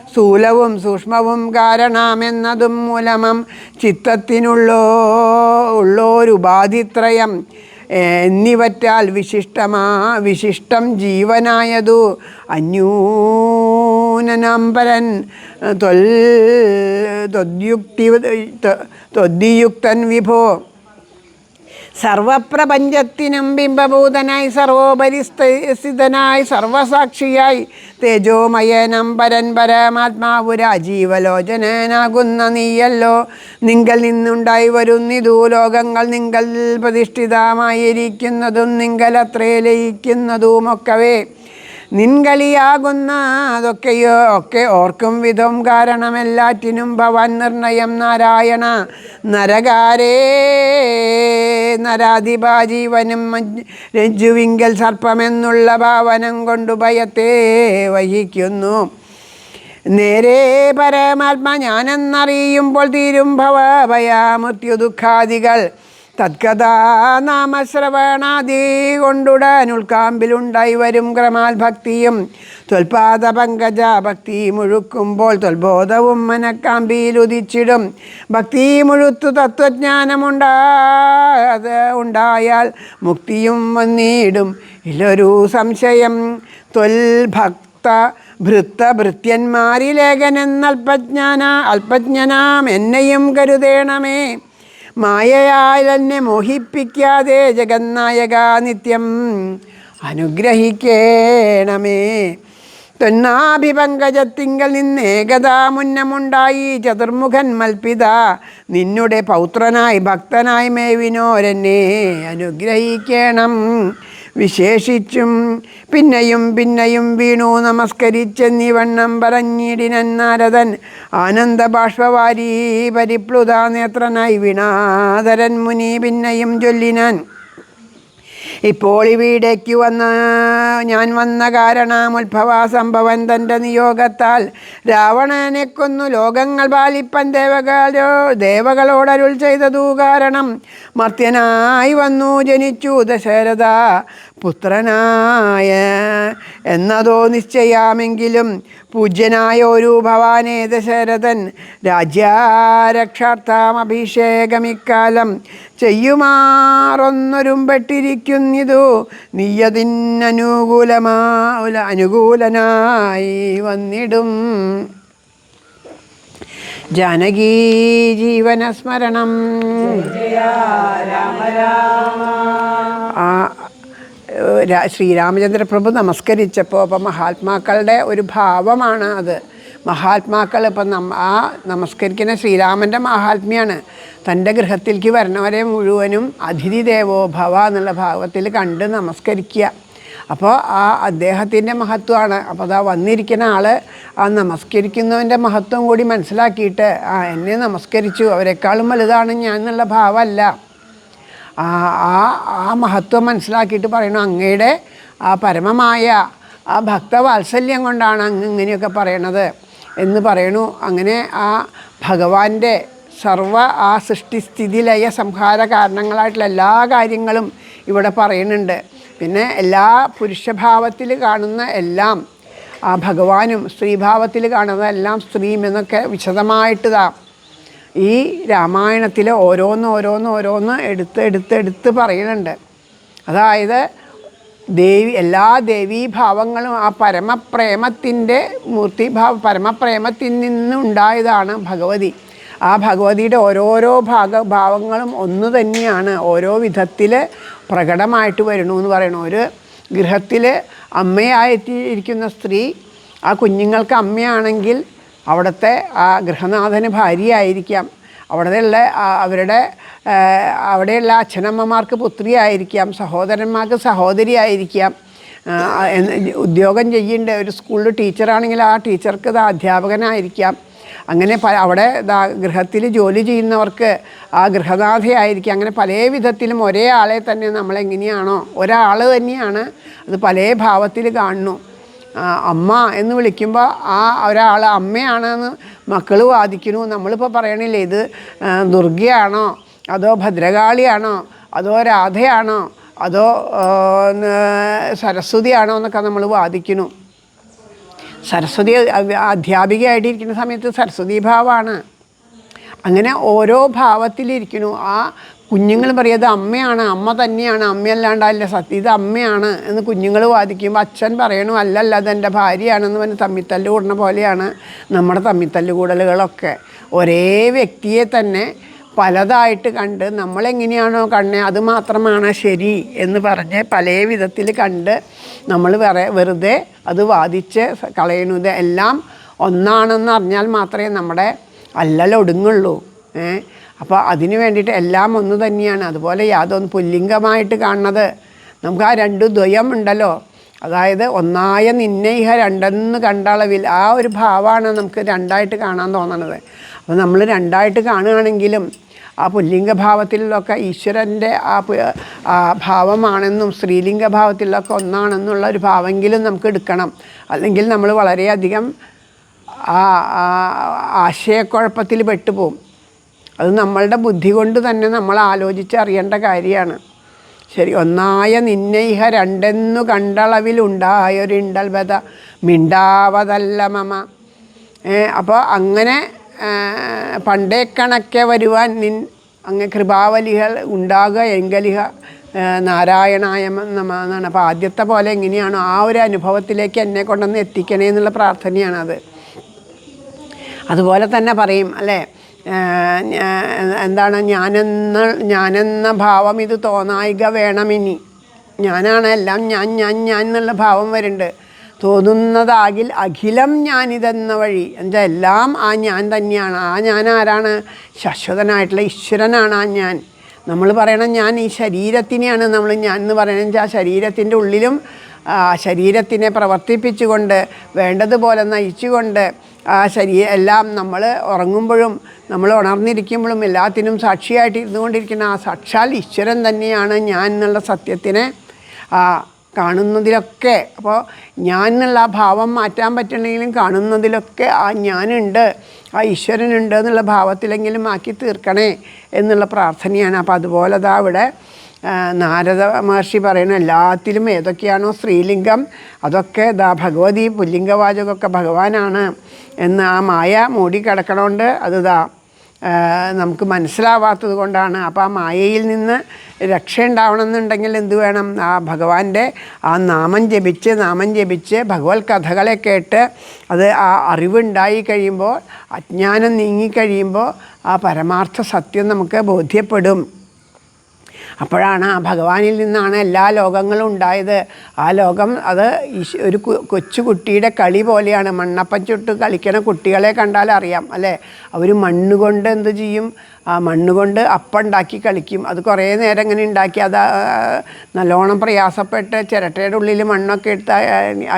സ്ഥൂലവും സൂക്ഷ്മവും കാരണമെന്നതും മൂലമം ചിത്തത്തിനുള്ളോരുപാധിത്രയം. എന്നിവറ്റാൽ വിശിഷ്ടം ജീവനായതു അന്യൂനനമ്പരൻ ത്വദ്യുക്തൻ വിഭോ. സർവപ്രപഞ്ചത്തിനും ബിംബഭൂതനായി സർവോപരിസ്ഥിതനായി സർവസാക്ഷിയായി തേജോമയനമ്പരൻ പരമാത്മാവു രാജീവലോചനനാകുന്ന നീയല്ലോ. നിങ്കൽ നിന്നുണ്ടായി വരുന്നിതു ലോകങ്ങൾ, നിങ്കൽ പ്രതിഷ്ഠിതമായിരിക്കുന്നതും നിങ്കലത്രേ ലയിക്കുന്നതുമൊക്കവേ. നിൻകളിയാകുന്ന അതൊക്കെയോ ഒക്കെ ഓർക്കും വിധം കാരണമെല്ലാറ്റിനും ഭവാൻ നിർണയം നാരായണ. നരകാരേ നരാധിപാജീവനും രജ്ജുവിങ്കൽ സർപ്പമെന്നുള്ള ഭാവനം കൊണ്ടു ഭയത്തെ വഹിക്കുന്നു. നേരെ പരമാത്മ ഞാനെന്നറിയുമ്പോൾ തീരും ഭവഭയമൃത്യു ദുഃഖാദികൾ. തത്കഥാ നാമശ്രവണാദി കൊണ്ടുടൻ ഉൾക്കാമ്പിലുണ്ടായി വരും ക്രമാൽ ഭക്തിയും. ത്വൽപാദ പങ്കജ ഭക്തി മുഴുക്കുമ്പോൾ ത്വൽബോധവും മനക്കാമ്പിയിലുദിച്ചിടും. ഭക്തി മുഴുത്തു തത്വജ്ഞാനമുണ്ടായാൽ മുക്തിയും വന്നിടും ഇല്ലൊരു സംശയം. ത്വൽഭക്ത അല്പജ്ഞനാം എന്നെയും കരുതേണമേ. മായയാൽ എന്നെ മോഹിപ്പിക്കാതെ ജഗന്നായക നിത്യം അനുഗ്രഹിക്കേണമേ. തൊന്നാഭിപങ്കജത്തിങ്കൽ നിന്നേകതാ മുന്നമുണ്ടായി ചതുർമുഖൻ മൽപിത. നിന്നുടെ പൗത്രനായി ഭക്തനായി മേവിനോരെന്നെ അനുഗ്രഹിക്കണം. വിശേഷിച്ചും പിന്നെയും പിന്നെയും വീണു നമസ്കരിച്ചെന്നിവണ്ണം പറഞ്ഞിടിനൻ നാരദൻ. ആനന്ദബാഷ്പവാരി പരിപ്ലുത നേത്രനായി വീണാധരൻ മുനി പിന്നെയും ചൊല്ലിനാൻ. ഇപ്പോൾ ഇവിടേക്കു ഞാൻ വന്ന കാരണമുത്ഭവ സംഭവൻ തൻ്റെ നിയോഗത്താൽ രാവണനെ കൊന്നു ലോകങ്ങൾ പാലിപ്പൻ ദേവകളോടരുൾ ചെയ്തതു കാരണം. മർത്യനായി വന്നു ജനിച്ചു ദശരഥ പുത്രനായ എന്നതോ നിശ്ചയാമെങ്കിലും പൂജ്യനായ ഒരു ഭവാനേ ദശരഥൻ രാജ്യാരക്ഷാർത്ഥം അഭിഷേകമിക്കാലം ചെയ്യുമാറൊന്നൊരുമ്പെട്ടിരിക്കുന്നിതു. അനുകൂലനായി വന്നിടും. ജാനകീ ജീവനസ്മരണം. ശ്രീരാമചന്ദ്രപ്രഭു നമസ്കരിച്ചപ്പോൾ അപ്പം മഹാത്മാക്കളുടെ ഒരു ഭാവമാണ് അത്. മഹാത്മാക്കൾ ഇപ്പം നമസ്കരിക്കുന്ന ശ്രീരാമൻ്റെ മഹാത്മ്യമാണ്. തൻ്റെ ഗൃഹത്തിലേക്ക് വരണവരെ മുഴുവനും അതിഥി ദേവോ ഭവ എന്നുള്ള ഭാവത്തിൽ കണ്ട് നമസ്കരിക്കുക. അപ്പോൾ അദ്ദേഹത്തിൻ്റെ മഹത്വമാണ്. അപ്പോൾ വന്നിരിക്കുന്ന ആൾ ആ നമസ്കരിക്കുന്നവൻ്റെ മഹത്വം കൂടി മനസ്സിലാക്കിയിട്ട് എന്നെ നമസ്കരിച്ചു, അവരെക്കാളും വലുതാണ് ഞാൻ എന്നുള്ള ഭാവമല്ല, ആ മഹത്വം മനസ്സിലാക്കിയിട്ട് പറയണു. അങ്ങയുടെ ആ പരമമായ ആ ഭക്തവാത്സല്യം കൊണ്ടാണ് അങ്ങ് ഇങ്ങനെയൊക്കെ പറയണത് എന്ന് പറയണു. അങ്ങനെ ആ ഭഗവാന്റെ സർവ ആ സൃഷ്ടിസ്ഥിതി ലയ സംഹാര കാരണങ്ങളായിട്ടുള്ള എല്ലാ കാര്യങ്ങളും ഇവിടെ പറയുന്നുണ്ട്. പിന്നെ എല്ലാ പുരുഷഭാവത്തിൽ കാണുന്ന എല്ലാം ആ ഭഗവാനും, സ്ത്രീഭാവത്തിൽ കാണുന്ന എല്ലാം സ്ത്രീയും എന്നൊക്കെ വിശദമായിട്ട് ഈ രാമായണത്തിൽ ഓരോന്ന് എടുത്ത് പറയുന്നുണ്ട്. അതായത് എല്ലാ ദേവീഭാവങ്ങളും ആ പരമപ്രേമത്തിൻ്റെ പരമപ്രേമത്തിൽ നിന്നുണ്ടായതാണ് ഭഗവതി. ആ ഭഗവതിയുടെ ഓരോരോ ഭാവങ്ങളും ഒന്ന് തന്നെയാണ്, ഓരോ വിധത്തിൽ പ്രകടമായിട്ട് വരണമെന്ന് പറയണു. ഒരു ഗൃഹത്തിൽ അമ്മയായിട്ടിരിക്കുന്ന സ്ത്രീ ആ കുഞ്ഞുങ്ങൾക്ക് അമ്മയാണെങ്കിൽ അവിടുത്തെ ആ ഗൃഹനാഥന് ഭാര്യയായിരിക്കാം, അവിടെയുള്ള അച്ഛനമ്മമാർക്ക് പുത്രിയായിരിക്കാം, സഹോദരന്മാർക്ക് സഹോദരിയായിരിക്കാം. ഉദ്യോഗം ചെയ്യേണ്ട ഒരു സ്കൂളിൽ ടീച്ചറാണെങ്കിൽ ആ ടീച്ചർക്ക് അധ്യാപകനായിരിക്കാം. അങ്ങനെ അവിടെ ഗൃഹത്തിൽ ജോലി ചെയ്യുന്നവർക്ക് ആ ഗൃഹനാഥയായിരിക്കും. അങ്ങനെ പല വിധത്തിലും ഒരേ ആളെ തന്നെ നമ്മളെങ്ങനെയാണോ ഒരാൾ തന്നെയാണ് അത് പല ഭാവത്തിൽ കാണുന്നു. അമ്മ എന്ന് വിളിക്കുമ്പോൾ ആ ഒരാൾ അമ്മയാണെന്ന് മക്കൾ വാദിക്കുന്നു. നമ്മളിപ്പോൾ പറയണില്ലേ, ഇത് ദുർഗയാണോ അതോ ഭദ്രകാളിയാണോ അതോ രാധയാണോ അതോ സരസ്വതിയാണോ എന്നൊക്കെ നമ്മൾ വാദിക്കുന്നു. സരസ്വതി അധ്യാപികയായിട്ടിരിക്കുന്ന സമയത്ത് സരസ്വതി ഭാവമാണ്. അങ്ങനെ ഓരോ ഭാവത്തിലിരിക്കുന്നു. ആ കുഞ്ഞുങ്ങൾ പറയും ഇത് അമ്മയാണ്, അമ്മ തന്നെയാണ്, അമ്മയല്ലാണ്ടല്ല സത്യം, ഇത് അമ്മയാണ് എന്ന് കുഞ്ഞുങ്ങൾ വാദിക്കുമ്പോൾ അച്ഛൻ പറയണു അല്ലല്ല അതെൻ്റെ ഭാര്യയാണെന്ന് പറഞ്ഞ് തമ്മിത്തല്ല് കൂടുന്ന പോലെയാണ് നമ്മുടെ തമ്മിത്തല്ല് കൂടലുകളൊക്കെ. ഒരേ വ്യക്തിയെ തന്നെ പലതായിട്ട് കണ്ട് നമ്മളെങ്ങനെയാണോ കണ്ണേ അത് മാത്രമാണ് ശരി എന്ന് പറഞ്ഞ് പല വിധത്തിൽ കണ്ട് നമ്മൾ വെറുതെ അത് വാദിച്ച് കളയണത്. എല്ലാം ഒന്നാണെന്ന് അറിഞ്ഞാൽ മാത്രമേ നമ്മുടെ അല്ലലൊടുങ്ങുള്ളൂ. അപ്പോൾ അതിന് വേണ്ടിയിട്ട് എല്ലാം ഒന്ന് തന്നെയാണ്. അതുപോലെ യാതൊന്ന് പുല്ലിംഗമായിട്ട് കാണുന്നത് നമുക്ക് ആ രണ്ട് ദ്വയം ഉണ്ടല്ലോ, അതായത് ഒന്നായ നിന്നയിഹ രണ്ടെന്ന് കണ്ട അളവിൽ ആ ഒരു ഭാവമാണ് നമുക്ക് രണ്ടായിട്ട് കാണാൻ തോന്നണത്. അപ്പോൾ നമ്മൾ രണ്ടായിട്ട് കാണുകയാണെങ്കിലും ആ പുല്ലിംഗഭാവത്തിലൊക്കെ ഈശ്വരൻ്റെ ആ ഭാവമാണെന്നും സ്ത്രീലിംഗഭാവത്തിലൊക്കെ ഒന്നാണെന്നുള്ള ഒരു ഭാവമെങ്കിലും നമുക്ക് എടുക്കണം. അല്ലെങ്കിൽ നമ്മൾ വളരെയധികം ആശയക്കുഴപ്പത്തിൽ പെട്ടുപോകും. അത് നമ്മളുടെ ബുദ്ധി കൊണ്ട് തന്നെ നമ്മൾ ആലോചിച്ചറിയേണ്ട കാര്യമാണ്. ശരി, ഒന്നായ നിന്നയിഹ രണ്ടെന്നു കണ്ടളവിലുണ്ടായൊരിണ്ടൽബത മിണ്ടാവതല്ല മമ. അപ്പോൾ അങ്ങനെ പണ്ടേ കണക്കെ വരുവാൻ അങ്ങ് കൃപാവലികൾ ഉണ്ടാകുക എങ്കലിഹ നാരായണായ നമ എന്നാണ്. അപ്പോൾ ആദ്യത്തെ പോലെ എങ്ങനെയാണോ ആ ഒരു അനുഭവത്തിലേക്ക് എന്നെ കൊണ്ടുവന്ന് എത്തിക്കണേ എന്നുള്ള പ്രാർത്ഥനയാണത്. അതുപോലെ തന്നെ പറയും അല്ലേ, എന്താണ് ഞാനെന്ന ഭാവം ഇത് തോന്നായിക വേണമിനി. ഞാനാണ് എല്ലാം, ഞാൻ എന്നുള്ള ഭാവം വരുന്നുണ്ട്. തോന്നുന്നതാകിൽ അഖിലം ഞാനിതെന്ന വഴി എന്താ എല്ലാം ആ ഞാൻ തന്നെയാണ്. ആ ഞാൻ ആരാണ്? ശാശ്വതനായിട്ടുള്ള ഈശ്വരനാണ് ആ ഞാൻ. നമ്മൾ പറയണം ഞാൻ ഈ ശരീരത്തിനെയാണ് നമ്മൾ ഞാൻ എന്ന് പറയണമെങ്കിൽ ആ ശരീരത്തിൻ്റെ ഉള്ളിലും ശരീരത്തിനെ പ്രവർത്തിപ്പിച്ചുകൊണ്ട് വേണ്ടതുപോലെ നയിച്ചുകൊണ്ട് ആ എല്ലാം നമ്മൾ ഉറങ്ങുമ്പോഴും നമ്മൾ ഉണർന്നിരിക്കുമ്പോഴും എല്ലാത്തിനും സാക്ഷിയായിട്ട് ഇരുന്നുകൊണ്ടിരിക്കുന്ന ആ സാക്ഷാൽ ഈശ്വരൻ തന്നെയാണ് ഞാൻ എന്നുള്ള സത്യത്തിനെ കാണുന്നതിലൊക്കെ. അപ്പോൾ ഞാൻ എന്നുള്ള ആ ഭാവം മാറ്റാൻ പറ്റണമെങ്കിലും കാണുന്നതിലൊക്കെ ആ ഞാനുണ്ട്, ആ ഈശ്വരനുണ്ട് എന്നുള്ള ഭാവത്തിലെങ്കിലും ആക്കി തീർക്കണേ എന്നുള്ള പ്രാർത്ഥനയാണ്. അപ്പോൾ അതുപോലെ ഇവിടെ നാരദ മഹർഷി പറയുന്ന എല്ലാത്തിലും ഏതൊക്കെയാണോ സ്ത്രീലിംഗം അതൊക്കെ ഭഗവതി പുല്ലിംഗവാചകമൊക്കെ ഭഗവാനാണ് എന്ന് ആ മായ മൂടി കിടക്കണോണ്ട് അത് നമുക്ക് മനസ്സിലാവാത്തത് കൊണ്ടാണ്. അപ്പോൾ ആ മായയിൽ നിന്ന് രക്ഷ ഉണ്ടാവണമെന്നുണ്ടെങ്കിൽ എന്ത് വേണം? ആ ഭഗവാന്റെ ആ നാമം ജപിച്ച് ഭഗവത് കഥകളെ കേട്ട് അത് ആ അറിവുണ്ടായി കഴിയുമ്പോൾ, അജ്ഞാനം നീങ്ങിക്കഴിയുമ്പോൾ ആ പരമാർത്ഥ സത്യം നമുക്ക് ബോധ്യപ്പെടും. അപ്പോഴാണ് ആ ഭഗവാനിൽ നിന്നാണ് എല്ലാ ലോകങ്ങളും ഉണ്ടായത്. ആ ലോകം അത് ഒരു കൊച്ചു കുട്ടിയുടെ കളി പോലെയാണ്. മണ്ണപ്പം ചുട്ട് കളിക്കണ കുട്ടികളെ കണ്ടാൽ അറിയാം അല്ലേ, അവർ മണ്ണുകൊണ്ട് എന്ത് ചെയ്യും? ആ മണ്ണുകൊണ്ട് അപ്പം ഉണ്ടാക്കി കളിക്കും. അത് കുറേ നേരം ഇങ്ങനെ ഉണ്ടാക്കി അത് നല്ലോണം പ്രയാസപ്പെട്ട് ചിരട്ടയുടെ ഉള്ളിൽ മണ്ണൊക്കെ എടുത്ത്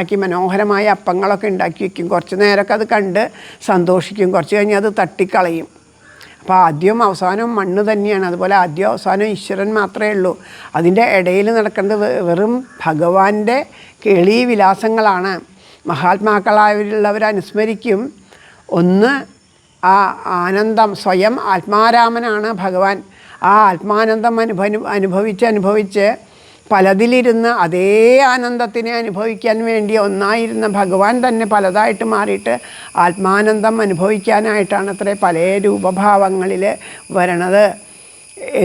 ആക്കി മനോഹരമായ അപ്പങ്ങളൊക്കെ ഉണ്ടാക്കി വയ്ക്കും. കുറച്ച് നേരമൊക്കെ അത് കണ്ട് സന്തോഷിക്കും, കുറച്ച് കഴിഞ്ഞ് അത് തട്ടിക്കളയും. അപ്പോൾ ആദ്യവും അവസാനവും മണ്ണ് തന്നെയാണ്. അതുപോലെ ആദ്യവും അവസാനവും ഈശ്വരൻ മാത്രമേ ഉള്ളൂ. അതിൻ്റെ ഇടയിൽ നടക്കുന്നത് വെറും ഭഗവാന്റെ കേളി വിലാസങ്ങളാണ്. മഹാത്മാക്കളായുള്ളവർ അനുസ്മരിക്കും. ഒന്ന് ആ ആനന്ദം, സ്വയം ആത്മാരാമനാണ് ഭഗവാൻ. ആ ആത്മാനന്ദം അനുഭവിച്ച് പലതിലിരുന്ന് അതേ ആനന്ദത്തിനെ അനുഭവിക്കാൻ വേണ്ടി ഒന്നായിരുന്ന ഭഗവാൻ തന്നെ പലതായിട്ട് മാറിയിട്ട് ആത്മാനന്ദം അനുഭവിക്കാനായിട്ടാണ് അത്ര പല രൂപഭാവങ്ങളിൽ വരണത്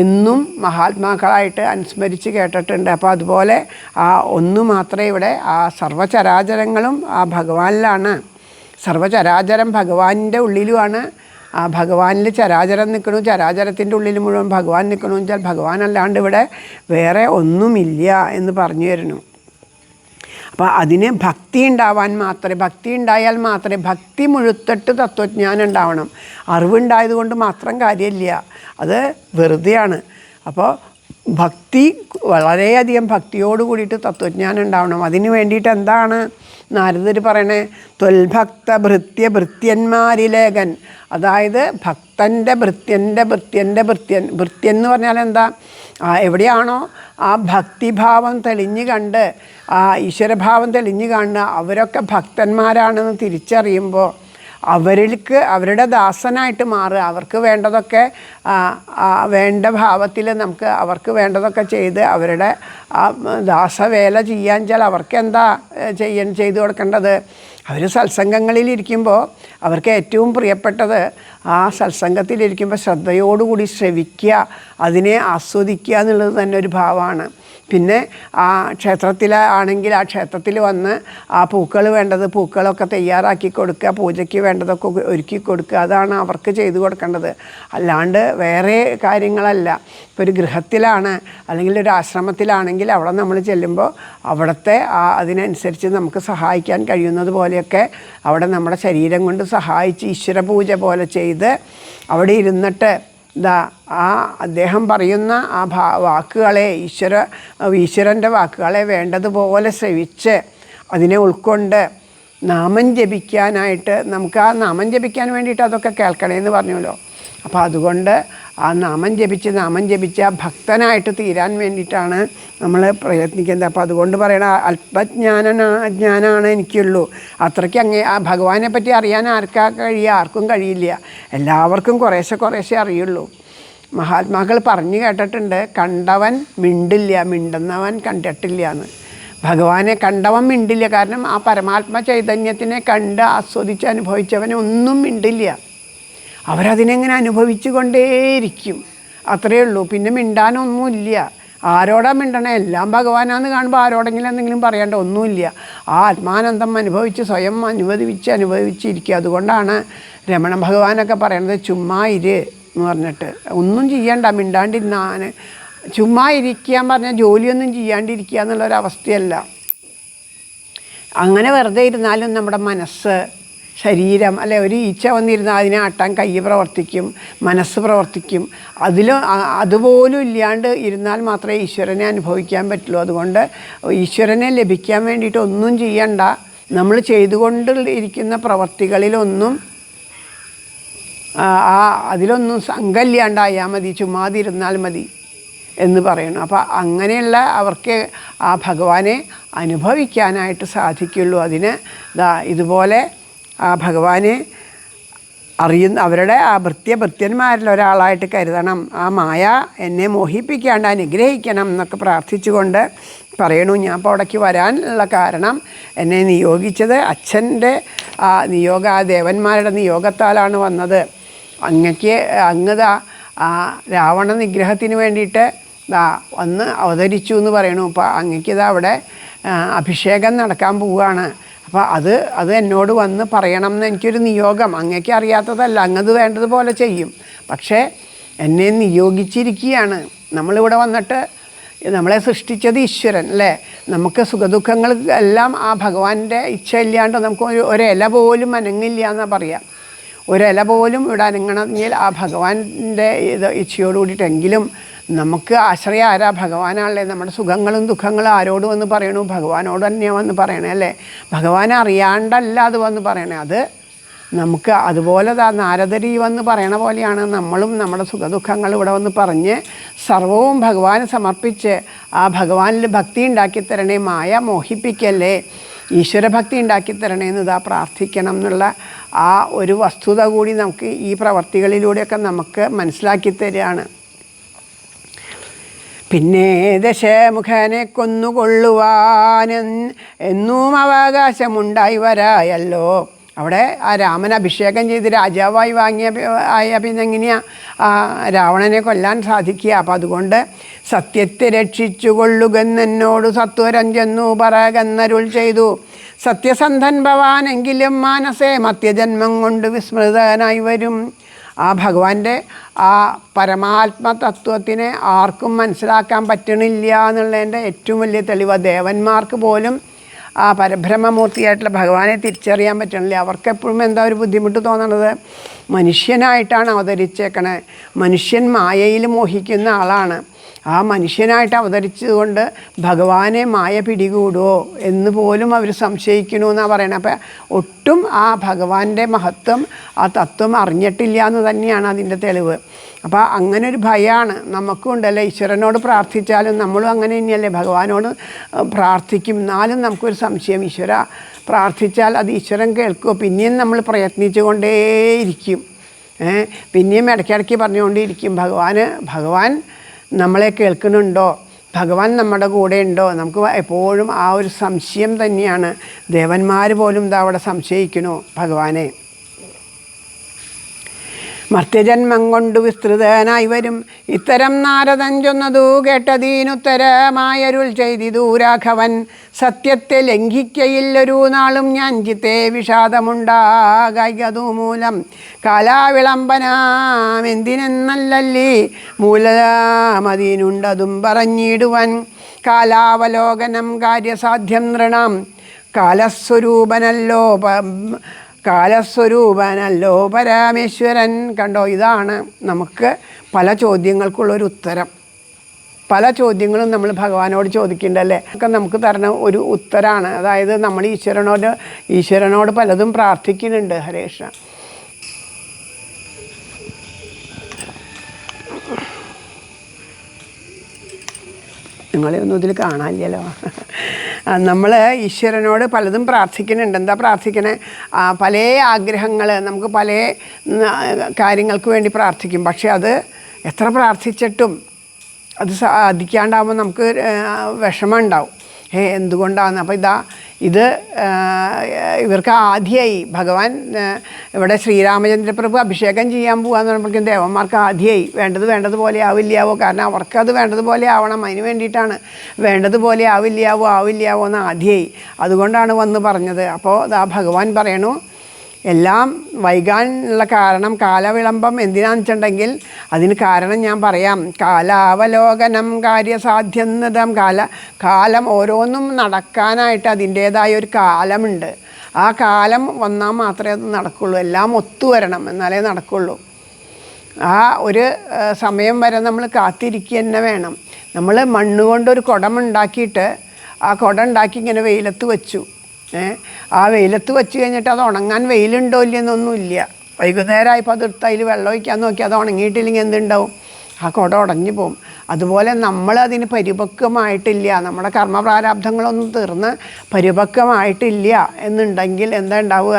എന്നും മഹാത്മാക്കളായിട്ട് അനുസ്മരിച്ച് കേട്ടിട്ടുണ്ട്. അപ്പോൾ അതുപോലെ ആ ഒന്ന് മാത്രമേ ഇവിടെ ആ സർവ്വചരാചരങ്ങളും ആ ഭഗവാനിലാണ്. സർവ്വചരാചരം ഭഗവാനിൻ്റെ ഉള്ളിലുമാണ്. ആ ഭഗവാനിൽ ചരാചരം നിൽക്കണു, ചരാചരത്തിൻ്റെ ഉള്ളിൽ മുഴുവൻ ഭഗവാൻ നിൽക്കണമെന്ന് വെച്ചാൽ ഭഗവാൻ അല്ലാണ്ട് ഇവിടെ വേറെ ഒന്നുമില്ല എന്ന് പറഞ്ഞു തരുന്നു. അപ്പോൾ അതിന് ഭക്തി ഉണ്ടായാൽ മാത്രമേ ഭക്തി മുഴുത്തിട്ട് തത്വജ്ഞാനം ഉണ്ടാവണം. അറിവുണ്ടായത് കൊണ്ട് മാത്രം കാര്യമില്ല, അത് വെറുതെയാണ്. അപ്പോൾ ഭക്തി വളരെയധികം ഭക്തിയോട് കൂടിയിട്ട് തത്വജ്ഞാനം ഉണ്ടാവണം. അതിന് വേണ്ടിയിട്ട് എന്താണ് നാരദർ പറയണേ? ത്വൽഭക്ത ഭൃത്യന്മാരിലേകൻ. അതായത് ഭക്തൻ്റെ ഭൃത്യൻ എന്ന് പറഞ്ഞാൽ എന്താ? എവിടെയാണോ ആ ഭക്തിഭാവം തെളിഞ്ഞ് കണ്ട് ആ ഈശ്വരഭാവം തെളിഞ്ഞ് കാണുക, അവരൊക്കെ ഭക്തന്മാരാണെന്ന് തിരിച്ചറിയുമ്പോൾ അവർക്ക് അവരുടെ ദാസനായിട്ട് മാറുക. അവർക്ക് വേണ്ടതൊക്കെ വേണ്ട ഭാവത്തിൽ നമുക്ക് അവർക്ക് വേണ്ടതൊക്കെ ചെയ്ത് അവരുടെ ആ ദാസവേല ചെയ്യാൻ വെച്ചാൽ അവർക്ക് എന്താ ചെയ്തു കൊടുക്കേണ്ടത്? അവർ സത്സംഗങ്ങളിലിരിക്കുമ്പോൾ അവർക്ക് ഏറ്റവും പ്രിയപ്പെട്ടത് ആ സത്സംഗത്തിലിരിക്കുമ്പോൾ ശ്രദ്ധയോടുകൂടി ശ്രവിക്കുക, അതിനെ ആസ്വദിക്കുക എന്നുള്ളത് തന്നെ ഒരു ഭാവമാണ്. പിന്നെ ആ ക്ഷേത്രത്തിലാണെങ്കിൽ ആ ക്ഷേത്രത്തിൽ വന്ന് ആ പൂക്കൾ വേണ്ടത് പൂക്കളൊക്കെ തയ്യാറാക്കി കൊടുക്കുക, പൂജയ്ക്ക് വേണ്ടതൊക്കെ ഒരുക്കി കൊടുക്കുക, അതാണ് അവർക്ക് ചെയ്തു കൊടുക്കേണ്ടത്. അല്ലാണ്ട് വേറെ കാര്യങ്ങളല്ല. ഇപ്പോൾ ഒരു ഗൃഹത്തിലാണ് അല്ലെങ്കിൽ ഒരു ആശ്രമത്തിലാണെങ്കിൽ അവിടെ നമ്മൾ ചെല്ലുമ്പോൾ അവിടുത്തെ അതിനനുസരിച്ച് നമുക്ക് സഹായിക്കാൻ കഴിയുന്നത് പോലെയൊക്കെ അവിടെ നമ്മുടെ ശരീരം കൊണ്ട് സഹായിച്ച് ഈശ്വര പൂജ പോലെ ചെയ്ത് അവിടെ ഇരുന്നിട്ട് അദ്ദേഹം പറയുന്ന ആ വാക്കുകളെ ഈശ്വരൻ്റെ വാക്കുകളെ വേണ്ടതുപോലെ ശ്രവിച്ച് അതിനെ ഉൾക്കൊണ്ട് നാമം ജപിക്കാനായിട്ട് നമുക്ക് ആ നാമം ജപിക്കാൻ വേണ്ടിയിട്ട് അതൊക്കെ കേൾക്കണമെന്ന് പറഞ്ഞല്ലോ. അപ്പോൾ അതുകൊണ്ട് ആ നാമം ജപിച്ച് ആ ഭക്തനായിട്ട് തീരാൻ വേണ്ടിയിട്ടാണ് നമ്മൾ പ്രയത്നിക്കുന്നത്. അപ്പോൾ അതുകൊണ്ട് പറയണ അല്പജ്ഞാനാണ് എനിക്കുള്ളൂ. അത്രയ്ക്ക് ആ ഭഗവാനെ പറ്റി അറിയാൻ ആർക്കും കഴിയില്ല. എല്ലാവർക്കും കുറേശ്ശെ അറിയുള്ളൂ. മഹാത്മാക്കൾ പറഞ്ഞു കേട്ടിട്ടുണ്ട്, കണ്ടവൻ മിണ്ടില്ല, മിണ്ടുന്നവൻ കണ്ടിട്ടില്ല എന്ന്. ഭഗവാനെ കണ്ടവൻ മിണ്ടില്ല, കാരണം ആ പരമാത്മ ചൈതന്യത്തിനെ കണ്ട് ആസ്വദിച്ച് അനുഭവിച്ചവനെ ഒന്നും മിണ്ടില്ല. അവരതിനെങ്ങനെ അനുഭവിച്ചു കൊണ്ടേയിരിക്കും, അത്രയേ ഉള്ളൂ. പിന്നെ മിണ്ടാനൊന്നുമില്ല. ആരോടാ മിണ്ടണേ? എല്ലാം ഭഗവാനാന്ന് കാണുമ്പോൾ ആരോടെങ്കിലും എന്തെങ്കിലും പറയേണ്ട ഒന്നുമില്ല. ആ ആത്മാനന്ദം അനുഭവിച്ച് സ്വയം അനുഭവിച്ചിരിക്കുക. അതുകൊണ്ടാണ് രമണ ഭഗവാനൊക്കെ പറയണത് ചുമ്മാ ഇര് എന്ന് പറഞ്ഞിട്ട്. ഒന്നും ചെയ്യണ്ട, മിണ്ടാണ്ടിരുന്നാൻ. ചുമ്മാ ഇരിക്കാൻ പറഞ്ഞാൽ ജോലിയൊന്നും ചെയ്യാണ്ടിരിക്കുക എന്നുള്ളൊരവസ്ഥയല്ല. അങ്ങനെ വെറുതെ ഇരുന്നാലും നമ്മുടെ മനസ്സ്, ശരീരം, അല്ലെ ഒരു ഈച്ച വന്നിരുന്നാൽ അതിനെ ആട്ടാൻ കൈ പ്രവർത്തിക്കും, മനസ്സ് പ്രവർത്തിക്കും. അതുപോലും ഇല്ലാണ്ട് ഇരുന്നാൽ മാത്രമേ ഈശ്വരനെ അനുഭവിക്കാൻ പറ്റുള്ളൂ. അതുകൊണ്ട് ഈശ്വരനെ ലഭിക്കാൻ വേണ്ടിയിട്ട് ഒന്നും ചെയ്യണ്ട. നമ്മൾ ചെയ്തുകൊണ്ട് ഇരിക്കുന്ന പ്രവർത്തികളിലൊന്നും അതിലൊന്നും സംഘമില്ലാണ്ടായാൽ മതി, ചുമ്മാതിരുന്നാൽ മതി എന്ന് പറയുന്നു. അപ്പോൾ അങ്ങനെയുള്ള അവർക്ക് ആ ഭഗവാനെ അനുഭവിക്കാനായിട്ട് സാധിക്കുള്ളൂ. അതിന് ഇതുപോലെ ആ ഭഗവാനെ അവരുടെ ആ ഭൃത്യന്മാരിൽ ഒരാളായിട്ട് കരുതണം. ആ മായ എന്നെ മോഹിപ്പിക്കാണ്ട് അനുഗ്രഹിക്കണം എന്നൊക്കെ പ്രാർത്ഥിച്ചുകൊണ്ട് പറയണു. ഞാൻ ഇപ്പോൾ അവിടേക്ക് വരാനുള്ള കാരണം എന്നെ നിയോഗിച്ചത് അച്ഛൻ്റെ ആ ദേവന്മാരുടെ നിയോഗത്താലാണ് വന്നത്. അങ്ങതാ രാവണ നിഗ്രഹത്തിന് വേണ്ടിയിട്ട് വന്ന് അവതരിച്ചു എന്ന് പറയണു. അപ്പോൾ അങ്ങക്കിതാ അവിടെ അഭിഷേകം നടക്കാൻ പോവുകയാണ്. അപ്പോൾ അത് എന്നോട് വന്ന് പറയണം എന്ന് എനിക്കൊരു നിയോഗം. അങ്ങക്ക് അറിയാത്തതല്ല, അങ്ങത് വേണ്ടതുപോലെ ചെയ്യും. പക്ഷേ എന്നെ നിയോഗിച്ചിരിക്കുകയാണ്. നമ്മളിവിടെ വന്നിട്ട് നമ്മളെ സൃഷ്ടിച്ചത് ഈശ്വരൻ അല്ലേ. നമുക്ക് സുഖദുഃഖങ്ങൾ എല്ലാം ആ ഭഗവാന്റെ ഇച്ഛ ഇല്ലാണ്ട് നമുക്ക് ഒരില പോലും അനങ്ങില്ല എന്നാണ് പറയുക. ഒരില പോലും ഇവിടെ അനങ്ങണമെങ്കിൽ ആ ഭഗവാന്റെ ഇച്ഛയോട് കൂടിയിട്ടെങ്കിലും നമുക്ക് ആശ്രയം ആരാ? ഭഗവാനാണല്ലേ. നമ്മുടെ സുഖങ്ങളും ദുഃഖങ്ങളും ആരോട് വന്ന് പറയണു? ഭഗവാനോട് തന്നെയാണ് വന്ന് പറയണേ അല്ലേ. ഭഗവാനെ അറിയാണ്ടല്ല അത് വന്ന് പറയണേ. അത് നമുക്ക് അതുപോലെ നാരദരി വന്ന് പറയണ പോലെയാണ് നമ്മളും നമ്മുടെ സുഖദുഃഖങ്ങൾ ഇവിടെ വന്ന് പറഞ്ഞ് സർവവും ഭഗവാന് സമർപ്പിച്ച് ആ ഭഗവാനിൽ ഭക്തി ഉണ്ടാക്കിത്തരണേ, മായ മോഹിപ്പിക്കല്ലേ, ഈശ്വരഭക്തി ഉണ്ടാക്കിത്തരണേ എന്ന് പ്രാർത്ഥിക്കണം എന്നുള്ള ആ ഒരു വസ്തുത കൂടി നമുക്ക് ഈ പ്രവർത്തികളിലൂടെയൊക്കെ നമുക്ക് മനസ്സിലാക്കി തരികയാണ്. പിന്നെ ദശമുഖനെ കൊന്നുകൊള്ളുവാൻ എന്നും അവകാശമുണ്ടായി വരായല്ലോ. അവിടെ ആ രാമൻ അഭിഷേകം ചെയ്ത് രാജാവായി ആയ പിന്നെ എങ്ങനെയാണ് രാവണനെ കൊല്ലാൻ സാധിക്കുക? അപ്പം അതുകൊണ്ട് സത്യത്തെ രക്ഷിച്ചു കൊള്ളുകെന്നോട് സത്വരം ചെന്നു പറകന്നരുൾ ചെയ്തു. സത്യസന്ധൻ ഭവാനെങ്കിലും മാനസേ മത്യജന്മം കൊണ്ട് വിസ്മൃതനായി വരും. ആ ഭഗവാന്റെ ആ പരമാത്മതത്വത്തിനെ ആർക്കും മനസ്സിലാക്കാൻ പറ്റണില്ല എന്നുള്ളതിൻ്റെ ഏറ്റവും വലിയ തെളിവ്. ദേവന്മാർക്ക് പോലും ആ പരബ്രഹ്മമൂർത്തിയായിട്ടുള്ള ഭഗവാനെ തിരിച്ചറിയാൻ പറ്റണില്ല. അവർക്കെപ്പോഴും എന്താ ഒരു ബുദ്ധിമുട്ട് തോന്നണത്? മനുഷ്യനായിട്ടാണ് അവതരിച്ചേക്കണേ. മനുഷ്യൻ മായയിൽ മോഹിക്കുന്ന ആളാണ്. ആ മനുഷ്യനായിട്ട് അവതരിച്ചതുകൊണ്ട് ഭഗവാനെ മായ പിടികൂടുമോ എന്ന് പോലും അവർ സംശയിക്കണമെന്നാണ് പറയണത്. അപ്പം ഒട്ടും ആ ഭഗവാന്റെ മഹത്വം, ആ തത്വം അറിഞ്ഞിട്ടില്ല എന്ന് തന്നെയാണ് അതിൻ്റെ തെളിവ്. അപ്പോൾ അങ്ങനെ ഒരു ഭയമാണ് നമുക്കും ഉണ്ടല്ലേ. ഈശ്വരനോട് പ്രാർത്ഥിച്ചാലും നമ്മളും അങ്ങനെ തന്നെയല്ലേ, ഭഗവാനോട് പ്രാർത്ഥിക്കും. എന്നാലും നമുക്കൊരു സംശയം, ഈശ്വര പ്രാർത്ഥിച്ചാൽ അത് ഈശ്വരൻ കേൾക്കുമോ? പിന്നെയും നമ്മൾ പ്രയത്നിച്ചു കൊണ്ടേയിരിക്കും. പിന്നെയും ഇടയ്ക്കിടയ്ക്ക് പറഞ്ഞുകൊണ്ടേയിരിക്കും ഭഗവാൻ നമ്മളെ കേൾക്കുന്നുണ്ടോ? ഭഗവാൻ നമ്മുടെ കൂടെ ഉണ്ടോ? നമുക്ക് എപ്പോഴും ആ ഒരു സംശയം തന്നെയാണ്. ദേവന്മാർ പോലും ഇതാ അവിടെ സംശയിക്കണു ഭഗവാനെ. മർത്യജന്മം കൊണ്ടു വിസ്തൃതനായി വരും ഇത്തരം നാരദൻ ചൊന്നതു കേട്ടതീനുത്തരമായരുൾ ചെയ്തിതു രാഘവൻ. സത്യത്തെ ലംഘിക്കയില്ലൊരു നാളും ഞാൻ ചിത്തെ വിഷാദമുണ്ടാകതു മൂലം. കാലാവിളംബനാം എന്തിനെന്നല്ലല്ലി മൂലമതിനുണ്ടതും പറഞ്ഞിടുവൻ. കാലാവലോകനം കാര്യസാധ്യം നൃണാം കാലസ്വരൂപനല്ലോ പരമേശ്വരൻ. കണ്ടോ, ഇതാണ് നമുക്ക് പല ചോദ്യങ്ങൾക്കുള്ളൊരു ഉത്തരം. പല ചോദ്യങ്ങളും നമ്മൾ ഭഗവാനോട് ചോദിക്കേണ്ടല്ലേ, ഒക്കെ നമുക്ക് തരണ ഒരു ഉത്തരമാണ്. അതായത് നമ്മൾ ഈശ്വരനോട് പലതും പ്രാർത്ഥിക്കുന്നുണ്ട്. ഹരേ കൃഷ്ണ. നിങ്ങളെ ഒന്നും ഇതിൽ കാണാനില്ലല്ലോ. നമ്മൾ ഈശ്വരനോട് പലതും പ്രാർത്ഥിക്കുന്നുണ്ട്. എന്താ പ്രാർത്ഥിക്കണേ? പല ആഗ്രഹങ്ങൾ, നമുക്ക് പല കാര്യങ്ങൾക്ക് വേണ്ടി പ്രാർത്ഥിക്കും. പക്ഷെ അത് എത്ര പ്രാർത്ഥിച്ചിട്ടും അത് സാധിക്കാണ്ടാവുമ്പോൾ നമുക്ക് വിഷമം ഉണ്ടാവും. എന്തുകൊണ്ടാണ്? അപ്പോൾ ഇത് ഇവർക്ക് ആദ്യമായി ഭഗവാൻ ഇവിടെ ശ്രീരാമചന്ദ്രപ്രഭു അഭിഷേകം ചെയ്യാൻ പോകാന്ന് പറയുമ്പോഴേക്കും ദേവന്മാർക്ക് ആദ്യമായി വേണ്ടതുപോലെ ആവില്ലാവോ. കാരണം അവർക്കത് വേണ്ടതുപോലെ ആവണം. അതിന് വേണ്ടിയിട്ടാണ് വേണ്ടതുപോലെ ആവില്ലാവോ എന്ന് ആദ്യമായി. അതുകൊണ്ടാണ് വന്ന് പറഞ്ഞത്. അപ്പോൾ ഭഗവാൻ പറയണു, എല്ലാം വൈകാനുള്ള കാരണം കാലവിളംബം എന്തിനാന്ന് വെച്ചിട്ടുണ്ടെങ്കിൽ അതിന് കാരണം ഞാൻ പറയാം. കാലാവലോകനം കാര്യസാധ്യന്നതം. കാലം ഓരോന്നും നടക്കാനായിട്ട് അതിൻ്റേതായ ഒരു കാലമുണ്ട്. ആ കാലം വന്നാൽ മാത്രമേ അത് നടക്കുള്ളൂ. എല്ലാം ഒത്തുവരണം, എന്നാലേ നടക്കുള്ളൂ. ആ ഒരു സമയം വരെ നമ്മൾ കാത്തിരിക്കുക തന്നെ വേണം. നമ്മൾ മണ്ണുകൊണ്ടൊരു കുടമുണ്ടാക്കിയിട്ട് ആ കുടം ഉണ്ടാക്കി ഇങ്ങനെ വെയിലത്ത് വെച്ചു. ആ വെയിലത്ത് വെച്ച് കഴിഞ്ഞിട്ട് അത് ഉണങ്ങാൻ വെയിലുണ്ടോ ഇല്ലെന്നൊന്നുമില്ല. വൈകുന്നേരമായപ്പോൾ അതെടുത്ത് അതിൽ വെള്ളം ഒഴിക്കാൻ നോക്കി അത് ഉണങ്ങിയിട്ടില്ലെങ്കിൽ എന്തുണ്ടാവും? ആ കുട ഉടഞ്ഞു പോകും. അതുപോലെ നമ്മളതിന് പരിപക്വമായിട്ടില്ല, നമ്മുടെ കർമ്മപ്രാരാബ്ധങ്ങളൊന്നും തീർന്ന് പരിപക്വമായിട്ടില്ല എന്നുണ്ടെങ്കിൽ എന്താ ഉണ്ടാവുക?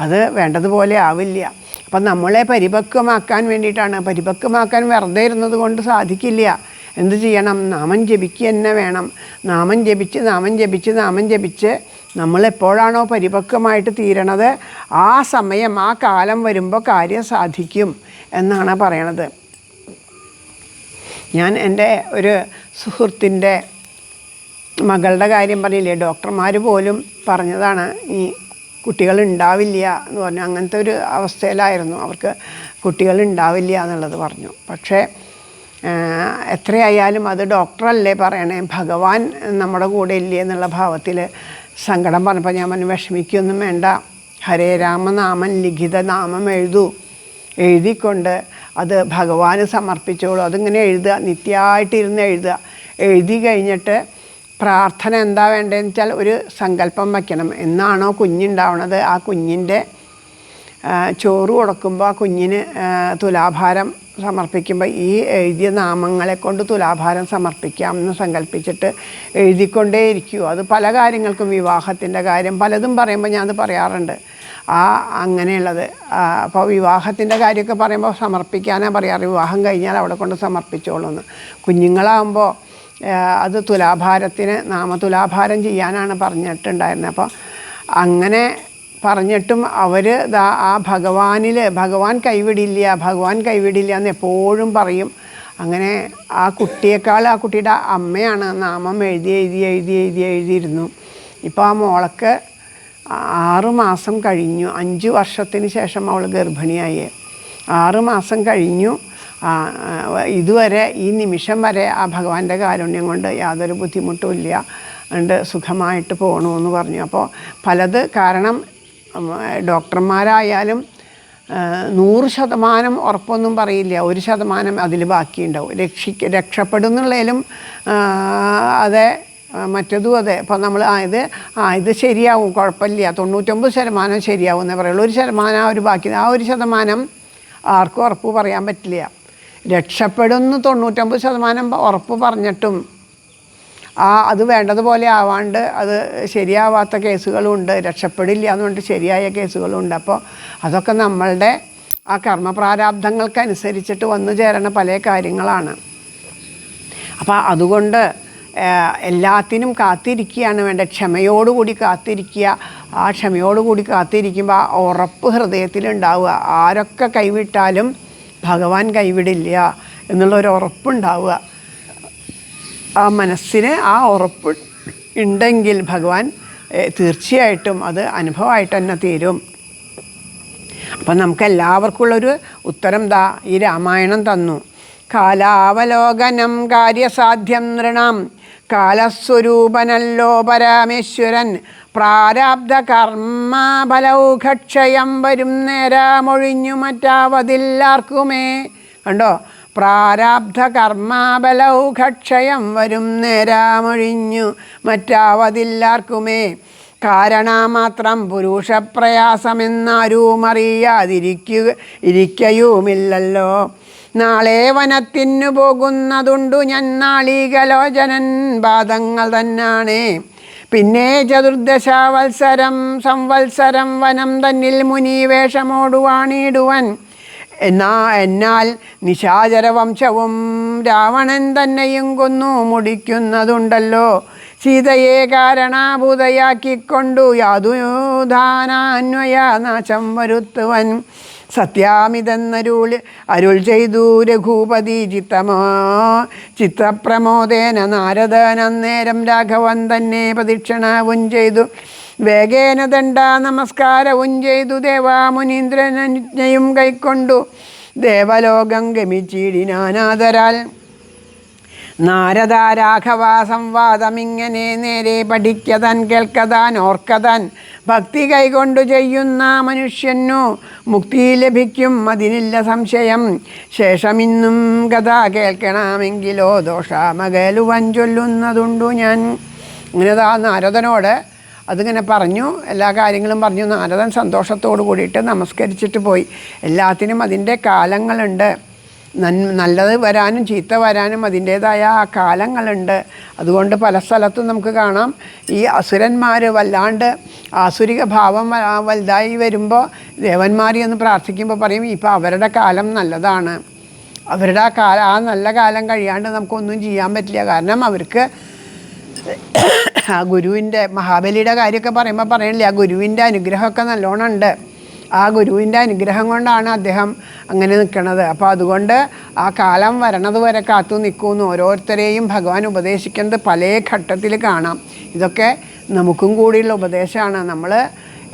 അത് വേണ്ടതുപോലെ ആവില്ല. അപ്പം നമ്മളെ പരിപക്വമാക്കാൻ വേണ്ടിയിട്ടാണ്. പരിപക്വമാക്കാൻ വെറുതെ ഇരുന്നത് കൊണ്ട് സാധിക്കില്ല. എന്ത് ചെയ്യണം? നാമം ജപിക്കുക തന്നെ വേണം. നാമം ജപിച്ച് നമ്മളെപ്പോഴാണോ പരിപക്വമായിട്ട് തീരണത് ആ സമയം, ആ കാലം വരുമ്പോൾ കാര്യം സാധിക്കും എന്നാണ് പറയണത്. ഞാൻ എൻ്റെ ഒരു സുഹൃത്തിൻ്റെ മകളുടെ കാര്യം പറഞ്ഞില്ലേ, ഡോക്ടർമാർ പോലും പറഞ്ഞതാണ് ഈ കുട്ടികളുണ്ടാവില്ല എന്ന് പറഞ്ഞു. അങ്ങനത്തെ ഒരു അവസ്ഥയിലായിരുന്നു. അവർക്ക് കുട്ടികളുണ്ടാവില്ല എന്നുള്ളത് പറഞ്ഞു. പക്ഷേ എത്രയായാലും അത് ഡോക്ടറല്ലേ പറയണേ, ഭഗവാൻ നമ്മുടെ കൂടെ ഇല്ലേ എന്നുള്ള ഭാവത്തിൽ സങ്കടം പറഞ്ഞപ്പോൾ ഞാൻ പറഞ്ഞു, വിഷമിക്കൊന്നും വേണ്ട. ഹരേ രാമനാമം ലിഖിത നാമം എഴുതിക്കൊണ്ട് അത് ഭഗവാന് സമർപ്പിച്ചോളൂ. അതിങ്ങനെ എഴുതുക, നിത്യമായിട്ടിരുന്ന് എഴുതുക. എഴുതി കഴിഞ്ഞിട്ട് പ്രാർത്ഥന എന്താ വേണ്ടതെന്ന് വെച്ചാൽ ഒരു സങ്കല്പം വയ്ക്കണം. എന്നാണോ കുഞ്ഞുണ്ടാവണത് ആ കുഞ്ഞിൻ്റെ ചോറ് കൊടുക്കുമ്പോൾ ആ കുഞ്ഞിന് തുലാഭാരം സമർപ്പിക്കുമ്പോൾ ഈ എഴുതിയ നാമങ്ങളെ കൊണ്ട് തുലാഭാരം സമർപ്പിക്കാമെന്ന് സങ്കല്പിച്ചിട്ട് എഴുതിക്കൊണ്ടേയിരിക്കൂ. അത് പല കാര്യങ്ങൾക്കും, വിവാഹത്തിൻ്റെ കാര്യം പലതും പറയുമ്പോൾ ഞാനത് പറയാറുണ്ട്. അങ്ങനെയുള്ളത്. അപ്പോൾ വിവാഹത്തിൻ്റെ കാര്യമൊക്കെ പറയുമ്പോൾ സമർപ്പിക്കാനാണ് പറയാറ്. വിവാഹം കഴിഞ്ഞാൽ അവിടെ കൊണ്ട് സമർപ്പിച്ചോളൂന്ന്. കുഞ്ഞുങ്ങളാകുമ്പോൾ അത് തുലാഭാരത്തിന് നാമതുലാഭാരം ചെയ്യാനാണ് പറഞ്ഞിട്ടുണ്ടായിരുന്നത്. അപ്പോൾ അങ്ങനെ പറഞ്ഞിട്ടും അവർ ആ ഭഗവാൻ കൈവിടില്ല എന്ന് എപ്പോഴും പറയും. അങ്ങനെ ആ കുട്ടിയേക്കാൾ ആ കുട്ടിയുടെ അമ്മയാണ് നാമം എഴുതിയിരുന്നു. ഇപ്പോൾ ആ മോൾക്ക് 6 മാസം കഴിഞ്ഞു. 5 വർഷത്തിന് ശേഷം അവൾ ഗർഭിണിയായി. 6 മാസം കഴിഞ്ഞു. ഇതുവരെ ഈ നിമിഷം വരെ ആ ഭഗവാന്റെ കാരുണ്യം കൊണ്ട് യാതൊരു ബുദ്ധിമുട്ടും ഇല്ല, അതുകൊണ്ട് സുഖമായിട്ട് പോകണമെന്ന് പറഞ്ഞു. അപ്പോൾ പലത് കാരണം ഡോക്ടർമാരായാലും 100% ഉറപ്പൊന്നും പറയില്ല. 1% അതിൽ ബാക്കിയുണ്ടാവും. രക്ഷപ്പെടുന്നുള്ളതിലും അതെ, മറ്റതും അതെ. അപ്പോൾ നമ്മൾ ഇത് ശരിയാവും, കുഴപ്പമില്ല, 99% ശരിയാവും എന്നേ പറയുള്ളൂ. 1% ഒരു ബാക്കി, ആ 1% ആർക്കും ഉറപ്പ് പറയാൻ പറ്റില്ല. രക്ഷപ്പെടുന്നു 99% ഉറപ്പ് പറഞ്ഞിട്ടും അത് വേണ്ടതുപോലെ ആവാണ്ട് അത് ശരിയാവാത്ത കേസുകളുണ്ട്. രക്ഷപ്പെടില്ല എന്നുകൊണ്ട് ശരിയായ കേസുകളുണ്ട്. അപ്പോൾ അതൊക്കെ നമ്മളുടെ ആ കർമ്മപ്രാരാബ്ധങ്ങൾക്കനുസരിച്ചിട്ട് വന്നു ചേരണ പല കാര്യങ്ങളാണ്. അപ്പോൾ അതുകൊണ്ട് എല്ലാത്തിനും കാത്തിരിക്കുകയാണ് വേണ്ട. ക്ഷമയോടുകൂടി കാത്തിരിക്കുക. ആ ക്ഷമയോടുകൂടി കാത്തിരിക്കുമ്പോൾ ആ ഉറപ്പ് ഹൃദയത്തിലുണ്ടാവുക. ആരൊക്കെ കൈവിട്ടാലും ഭഗവാൻ കൈവിടില്ല എന്നുള്ളൊരു ഉറപ്പുണ്ടാവുക. ആ മനസ്സിന് ആ ഉറപ്പ് ഉണ്ടെങ്കിൽ ഭഗവാൻ തീർച്ചയായിട്ടും അത് അനുഭവമായിട്ട് തന്നെ തീരും. അപ്പം നമുക്ക് എല്ലാവർക്കുള്ളൊരു ഉത്തരം ഈ രാമായണം തന്നു. കാലാവലോകനം കാര്യസാധ്യം നൃണാം കാലസ്വരൂപനല്ലോ പരമേശ്വരൻ പ്രാരാബ്ധ കർമ്മഫലൗഘക്ഷയം വരും നേരമൊഴിഞ്ഞു മറ്റാവതില്ലാർക്കുമേ. കണ്ടോ, പ്രാരാബ്ധ കർമ്മഫലൗഘക്ഷയം വരും നേരമൊഴിഞ്ഞു മറ്റാവതില്ലാർക്കുമേ. കാരണമാത്രം പുരുഷപ്രയാസമെന്നാരും ഇരിക്കയുമില്ലല്ലോ. നാളെ വനത്തിനു പോകുന്നതുണ്ടു ഞാൻ നാളികലോചനൻ പാദങ്ങൾ തന്നാണേ. പിന്നെ സംവത്സരം വനം തന്നിൽ മുനിവേഷമോടുവാണിടുവൻ. എന്നാൽ നിശാചരവംശവും രാവണൻ തന്നെയും കൊന്നു മുടിക്കുന്നതുണ്ടല്ലോ. സീതയെ കാരണഭൂതയാക്കിക്കൊണ്ടു യാതുധാനാന്വയ നാശം വരുത്തുവൻ. അരുൾ ചെയ്തു രഘുപതി ചിത്തപ്രമോദേന നാരദൻ അന്നേരം രാഘവൻ തന്നെ പ്രദക്ഷിണവും ചെയ്തു. വേഗേന ദണ്ഡ നമസ്കാരവും ചെയ്തു ദേവാമുനീന്ദ്രനജ്ഞയും കൈക്കൊണ്ടു ദേവലോകം ഗമിച്ചിടിനാനാദരാൽ. നാരദ രാഘവ സംവാദമിങ്ങനെ നേരെ പഠിക്കതാൻ കേൾക്കതാൻ ഓർക്കതാൻ. ഭക്തി കൈകൊണ്ടു ചെയ്യുന്ന മനുഷ്യനു മുക്തി ലഭിക്കും, അതിനില്ല സംശയം. ശേഷമിന്നും കഥ കേൾക്കണമെങ്കിലോ ദോഷമകലുവൻ ചൊല്ലുന്നതുണ്ടു ഞാൻ. ഇങ്ങനെ നാരദനോട് അതിങ്ങനെ പറഞ്ഞു, എല്ലാ കാര്യങ്ങളും പറഞ്ഞു. നാരദൻ സന്തോഷത്തോടു കൂടിയിട്ട് നമസ്കരിച്ചിട്ട് പോയി. എല്ലാത്തിനും അതിൻ്റെ കാലങ്ങളുണ്ട്. നല്ലത് വരാനും ചീത്ത വരാനും അതിൻ്റേതായ ആ കാലങ്ങളുണ്ട്. അതുകൊണ്ട് പല സ്ഥലത്തും നമുക്ക് കാണാം ഈ അസുരന്മാർ വല്ലാണ്ട് ആസുരിക ഭാവം വലുതായി വരുമ്പോൾ ദേവന്മാർ എന്ന് പ്രാർത്ഥിക്കുമ്പോൾ പറയും ഇപ്പോൾ അവരുടെ കാലം നല്ലതാണ്. അവരുടെ ആ നല്ല കാലം കഴിയാണ്ട് നമുക്കൊന്നും ചെയ്യാൻ പറ്റില്ല. കാരണം അവർക്ക് ആ ഗുരുവിൻ്റെ മഹാബലിയുടെ കാര്യമൊക്കെ പറയുമ്പോൾ പറയണില്ലേ, ആ ഗുരുവിൻ്റെ അനുഗ്രഹമൊക്കെ നല്ലോണം ഉണ്ട്. ആ ഗുരുവിൻ്റെ അനുഗ്രഹം കൊണ്ടാണ് അദ്ദേഹം അങ്ങനെ നിൽക്കുന്നത്. അപ്പോൾ അതുകൊണ്ട് ആ കാലം വരണത് വരെ കാത്തു നിൽക്കുമെന്ന് ഓരോരുത്തരെയും ഭഗവാൻ ഉപദേശിക്കുന്നത് പല ഘട്ടത്തിൽ കാണാം. ഇതൊക്കെ നമുക്കും കൂടിയുള്ള ഉപദേശമാണ്. നമ്മൾ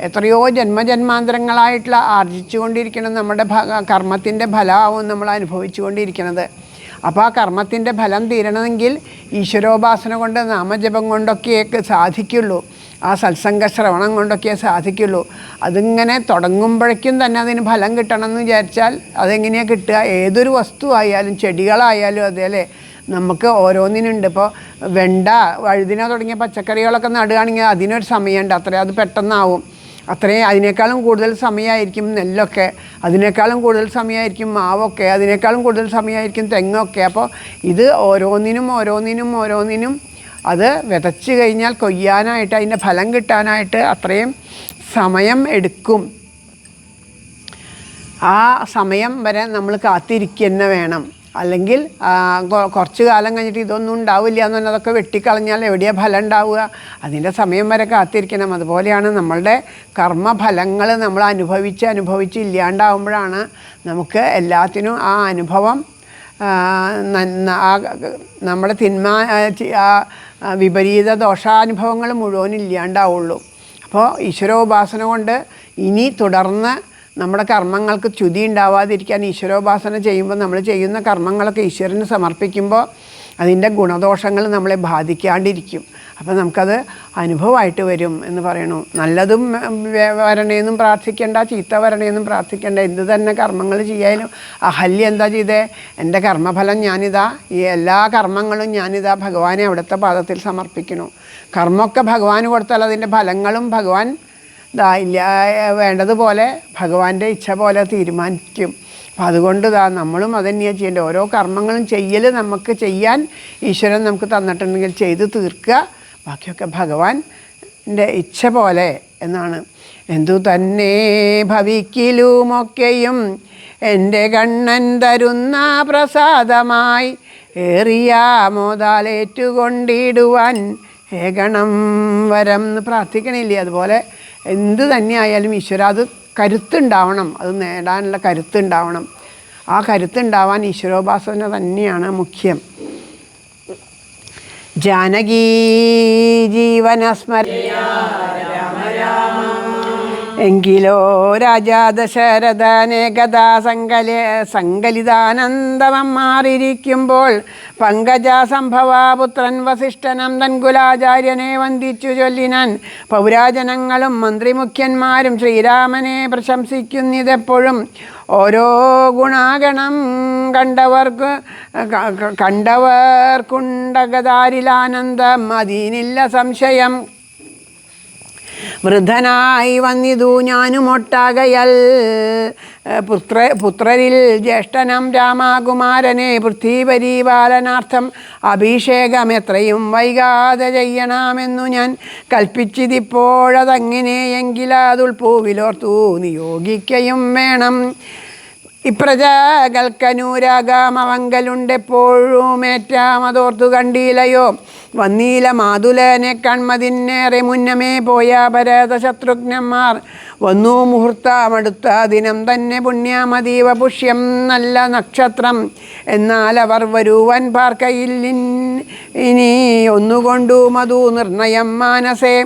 എത്രയോ ജന്മജന്മാന്തരങ്ങളായിട്ടുള്ള ആർജിച്ചു കൊണ്ടിരിക്കണം. നമ്മുടെ കർമ്മത്തിൻ്റെ ഫലമാവും നമ്മൾ അനുഭവിച്ചു കൊണ്ടിരിക്കുന്നത്. അപ്പോൾ ആ കർമ്മത്തിൻ്റെ ഫലം തീരണമെങ്കിൽ ഈശ്വരോപാസന കൊണ്ട് നാമജപം കൊണ്ടൊക്കെ സാധിക്കുള്ളൂ. ആ സത്സംഗ ശ്രവണം കൊണ്ടൊക്കെ സാധിക്കുള്ളൂ. അതിങ്ങനെ തുടങ്ങുമ്പോഴേക്കും തന്നെ അതിന് ഫലം കിട്ടണമെന്ന് വിചാരിച്ചാൽ അതെങ്ങനെയാണ് കിട്ടുക? ഏതൊരു വസ്തു ആയാലും ചെടികളായാലും അതേലെ നമുക്ക് ഓരോന്നിനുണ്ട്. ഇപ്പോൾ വെണ്ട, വഴുതിന തുടങ്ങിയ പച്ചക്കറികളൊക്കെ നടുകയാണെങ്കിൽ അതിനൊരു സമയമുണ്ട്. അത് പെട്ടെന്നാവും. അതിനേക്കാളും കൂടുതൽ സമയമായിരിക്കും നെല്ലൊക്കെ, അതിനേക്കാളും കൂടുതൽ സമയമായിരിക്കും മാവൊക്കെ, അതിനേക്കാളും കൂടുതൽ സമയമായിരിക്കും തെങ്ങൊക്കെ. അപ്പോൾ ഇത് ഓരോന്നിനും അത് വിതച്ച് കഴിഞ്ഞാൽ കൊയ്യാനായിട്ട് അതിൻ്റെ ഫലം കിട്ടാനായിട്ട് അത്രയും സമയം എടുക്കും. ആ സമയം വരെ നമ്മൾ കാത്തിരിക്കുക വേണം. അല്ലെങ്കിൽ കുറച്ച് കാലം കഴിഞ്ഞിട്ട് ഇതൊന്നും ഉണ്ടാവില്ല എന്ന് പറഞ്ഞാൽ അതൊക്കെ വെട്ടിക്കളഞ്ഞാൽ എവിടെയാണ് ഫലം ഉണ്ടാവുക? അതിൻ്റെ സമയം വരെ കാത്തിരിക്കണം. അതുപോലെയാണ് നമ്മളുടെ കർമ്മഫലങ്ങൾ നമ്മൾ അനുഭവിച്ച് ഇല്ലാണ്ടാവുമ്പോഴാണ് നമുക്ക് എല്ലാത്തിനും ആ അനുഭവം നമ്മുടെ വിപരീത ദോഷാനുഭവങ്ങൾ മുഴുവൻ ഇല്ലാണ്ടാവുള്ളൂ. അപ്പോൾ ഈശ്വരോപാസന കൊണ്ട് ഇനി തുടർന്ന് നമ്മുടെ കർമ്മങ്ങൾക്ക് ച്യുതി ഉണ്ടാവാതിരിക്കാൻ ഈശ്വരോപാസന ചെയ്യുമ്പോൾ നമ്മൾ ചെയ്യുന്ന കർമ്മങ്ങളൊക്കെ ഈശ്വരന് സമർപ്പിക്കുമ്പോൾ അതിൻ്റെ ഗുണദോഷങ്ങൾ നമ്മളെ ബാധിക്കാണ്ടിരിക്കും. അപ്പോൾ നമുക്കത് അനുഭവമായിട്ട് വരും എന്ന് പറയണു. നല്ലതും വരണേന്നും പ്രാർത്ഥിക്കേണ്ട, ചീത്ത വരണേന്നും പ്രാർത്ഥിക്കേണ്ട. എന്ത് തന്നെ കർമ്മങ്ങൾ ചെയ്യാനും അഹല്യ എന്താ ചെയ്തേ? എൻ്റെ കർമ്മഫലം ഞാനിതാ, ഈ എല്ലാ കർമ്മങ്ങളും ഞാനിതാ ഭഗവാനെ അവിടുത്തെ പാദത്തിൽ സമർപ്പിക്കണു. കർമ്മമൊക്കെ ഭഗവാന് കൊടുത്താൽ അതിൻ്റെ ഫലങ്ങളും ഭഗവാൻ ഇല്ല വേണ്ടതുപോലെ ഭഗവാന്റെ ഇച്ഛ പോലെ തീരുമാനിക്കും. അപ്പം അതുകൊണ്ട് നമ്മളും അതുതന്നെയാണ് ചെയ്യേണ്ടത്. ഓരോ കർമ്മങ്ങളും നമുക്ക് ചെയ്യാൻ ഈശ്വരൻ നമുക്ക് തന്നിട്ടുണ്ടെങ്കിൽ ചെയ്ത് തീർക്കുക. ബാക്കിയൊക്കെ ഭഗവാൻ്റെ ഇച്ഛ പോലെ എന്നാണ്. എന്തു തന്നെ ഭവിക്കിലുമൊക്കെയും എൻ്റെ കണ്ണൻ തരുന്ന പ്രസാദമായി ഏറിയ മോതാലേറ്റുകൊണ്ടിടുവാൻ ഏകണം വരം എന്ന് പ്രാർത്ഥിക്കണില്ലേ? അതുപോലെ എന്ത് തന്നെയായാലും ഈശ്വര അത് കരുത്തുണ്ടാവണം, അത് നേടാനുള്ള കരുത്തുണ്ടാവണം. ആ കരുത്തുണ്ടാവാൻ ഈശ്വരോപാസന തന്നെയാണ് മുഖ്യം. ജാനകീ ജീവനസ്മര എങ്കിലോ രാജാ ദശരഥനേകഥാ സങ്കലിതാനന്ദമം മാറിയിരിക്കുമ്പോൾ പങ്കജാസംഭവാപുത്രൻ വസിഷ്ഠനന്ദൻ കുലാചാര്യനെ വന്ദിച്ചു ചൊല്ലിനാൻ. പൗരാജനങ്ങളും മന്ത്രിമുഖ്യന്മാരും ശ്രീരാമനെ പ്രശംസിക്കുന്നിതെപ്പോഴും ഓരോ ഗുണാഗണം കണ്ടവർക്കുണ്ടകതാരിലാനന്ദം, അതിനില്ല സംശയം. വൃദ്ധനായി വന്നിതു ഞാനുമൊട്ടാകയാൽ പുത്രരിൽ ജ്യേഷ്ഠനം രാമകുമാരനെ പൃഥ്വീപരിപാലനാർത്ഥം അഭിഷേകം എത്രയും വൈകാതെ ചെയ്യണമെന്നു ഞാൻ കൽപ്പിച്ചതിപ്പോഴതങ്ങനെയെങ്കിലതുൾപ്പൂവിലോർത്തു നിയോഗിക്കയും വേണം. ഇപ്രജകൾക്കനുരാഗാമവങ്കലുണ്ടെപ്പോഴുമേറ്റാമതോർത്തു കണ്ടീലയോ? വന്നീല മാതുലനെ കൺമതിന്നേറെ മുന്നമേ പോയ ഭരതശത്രുഘ്നന്മാർ വന്നു മുഹൂർത്തമടുത്ത ദിനം തന്നെ പുണ്യമതീവ പുഷ്യം നല്ല നക്ഷത്രം. എന്നാൽ അവർ വരുവൻ പാർക്കയിലിനി ഒന്നുകൊണ്ടു മധു നിർണയം മാനസേ.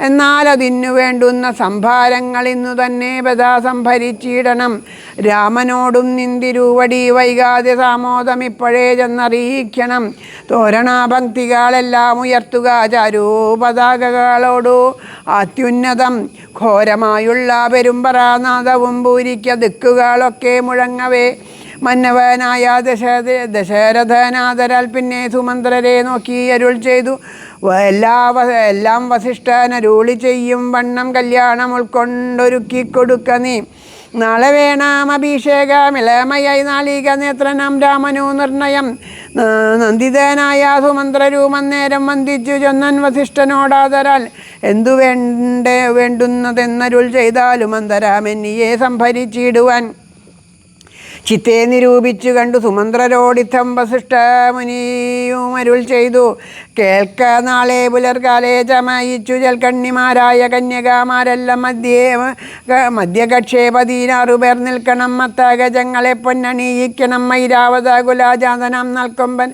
എന്നാൽ അതിനു വേണ്ടുന്ന സംഭാരങ്ങൾ ഇന്നു തന്നെ ബദാ സംഭരിച്ചിടണം. രാമനോടും നിന്തിരുവടി വൈകാതെ സാമോദം ഇപ്പോഴേ ചെന്നറിയിക്കണം. തോരണാപംക്തികളെല്ലാം ഉയർത്തുക ചാരൂപതാകകളോടു അത്യുന്നതം. ഘോരമായുള്ള പെരുമ്പറാനാദവും പൂരിക്ക ദിക്കുകളൊക്കെ മുഴങ്ങവേ മന്നവനായ ദശരഥനാദരാൽ പിന്നെ സുമന്ത്രരെ നോക്കി അരുൾ ചെയ്തു. എല്ലാം വസിഷ്ഠനരുളി ചെയ്യും വണ്ണം കല്യാണം ഉൾക്കൊണ്ടൊരുക്കിക്കൊടുക്ക നീ. നാളെ വേണം അഭിഷേകമിളമയായി നാളിക നേത്രനാം രാമനു നിർണയം. നന്ദിതനായ സുമന്ത്രരൂമന്നേരം വന്ദിച്ചു ചൊന്നൻ വസിഷ്ഠനോടാദരാൽ. എന്തു വേണ്ടുന്നതെന്നരുൾ ചെയ്താലും അന്തരാമെന്നിയെ സംഭരിച്ചിടുവാൻ. ചിത്തെ നിരൂപിച്ചു കണ്ടു സുമന്ത്രരോടിത്തം വസിഷ്ഠമുനിയും അരുൾ ചെയ്തു. കേൾക്ക നാളെ പുലർകാലേ ചമയിച്ചു ജൽക്കണ്ണിമാരായ കന്യകാമാരെല്ലാം മധ്യകക്ഷേ 16 പേർ നിൽക്കണം. മത്തഗജങ്ങളെ പൊന്നണിയിക്കണം. ഐരാവത കുലാജാതനം നൽക്കൊമ്പൻ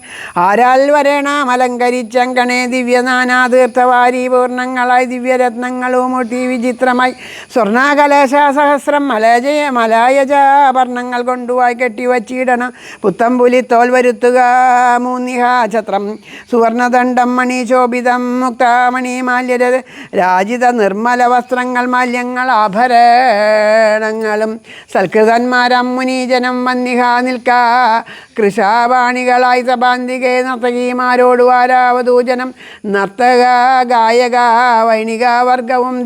ആരാൽ വരേണം അലങ്കരിച്ചങ്കണേ ദിവ്യനാനാതീർത്ഥവാരി പൂർണ്ണങ്ങളായി ദിവ്യരത്നങ്ങളും ഒട്ടി വിചിത്രമായി സ്വർണകലശ സഹസ്രം മലായജാഭരണങ്ങൾ കൊണ്ടുവായി കെട്ടിവച്ചിടണം. പുത്തമ്പുലി തോൽ വരുത്തുക മൂന്നിഹാഛത്രം സുവർണദണ്ഡം മണിശോഭിതം മുക്താമണി മാല്യര രാജിത നിർമ്മല വസ്ത്രങ്ങൾ മാല്യങ്ങൾ ആഭരണങ്ങളും സൽകൃതന്മാരം മുനീജനം വന്നിഹ നിൽക്ക. കൃശാവാണികളായി സഭാന്തികെ നർത്തകീമാരോട് വാരാവതൂജനം നർത്തക ഗായക വൈണിക വർഗവും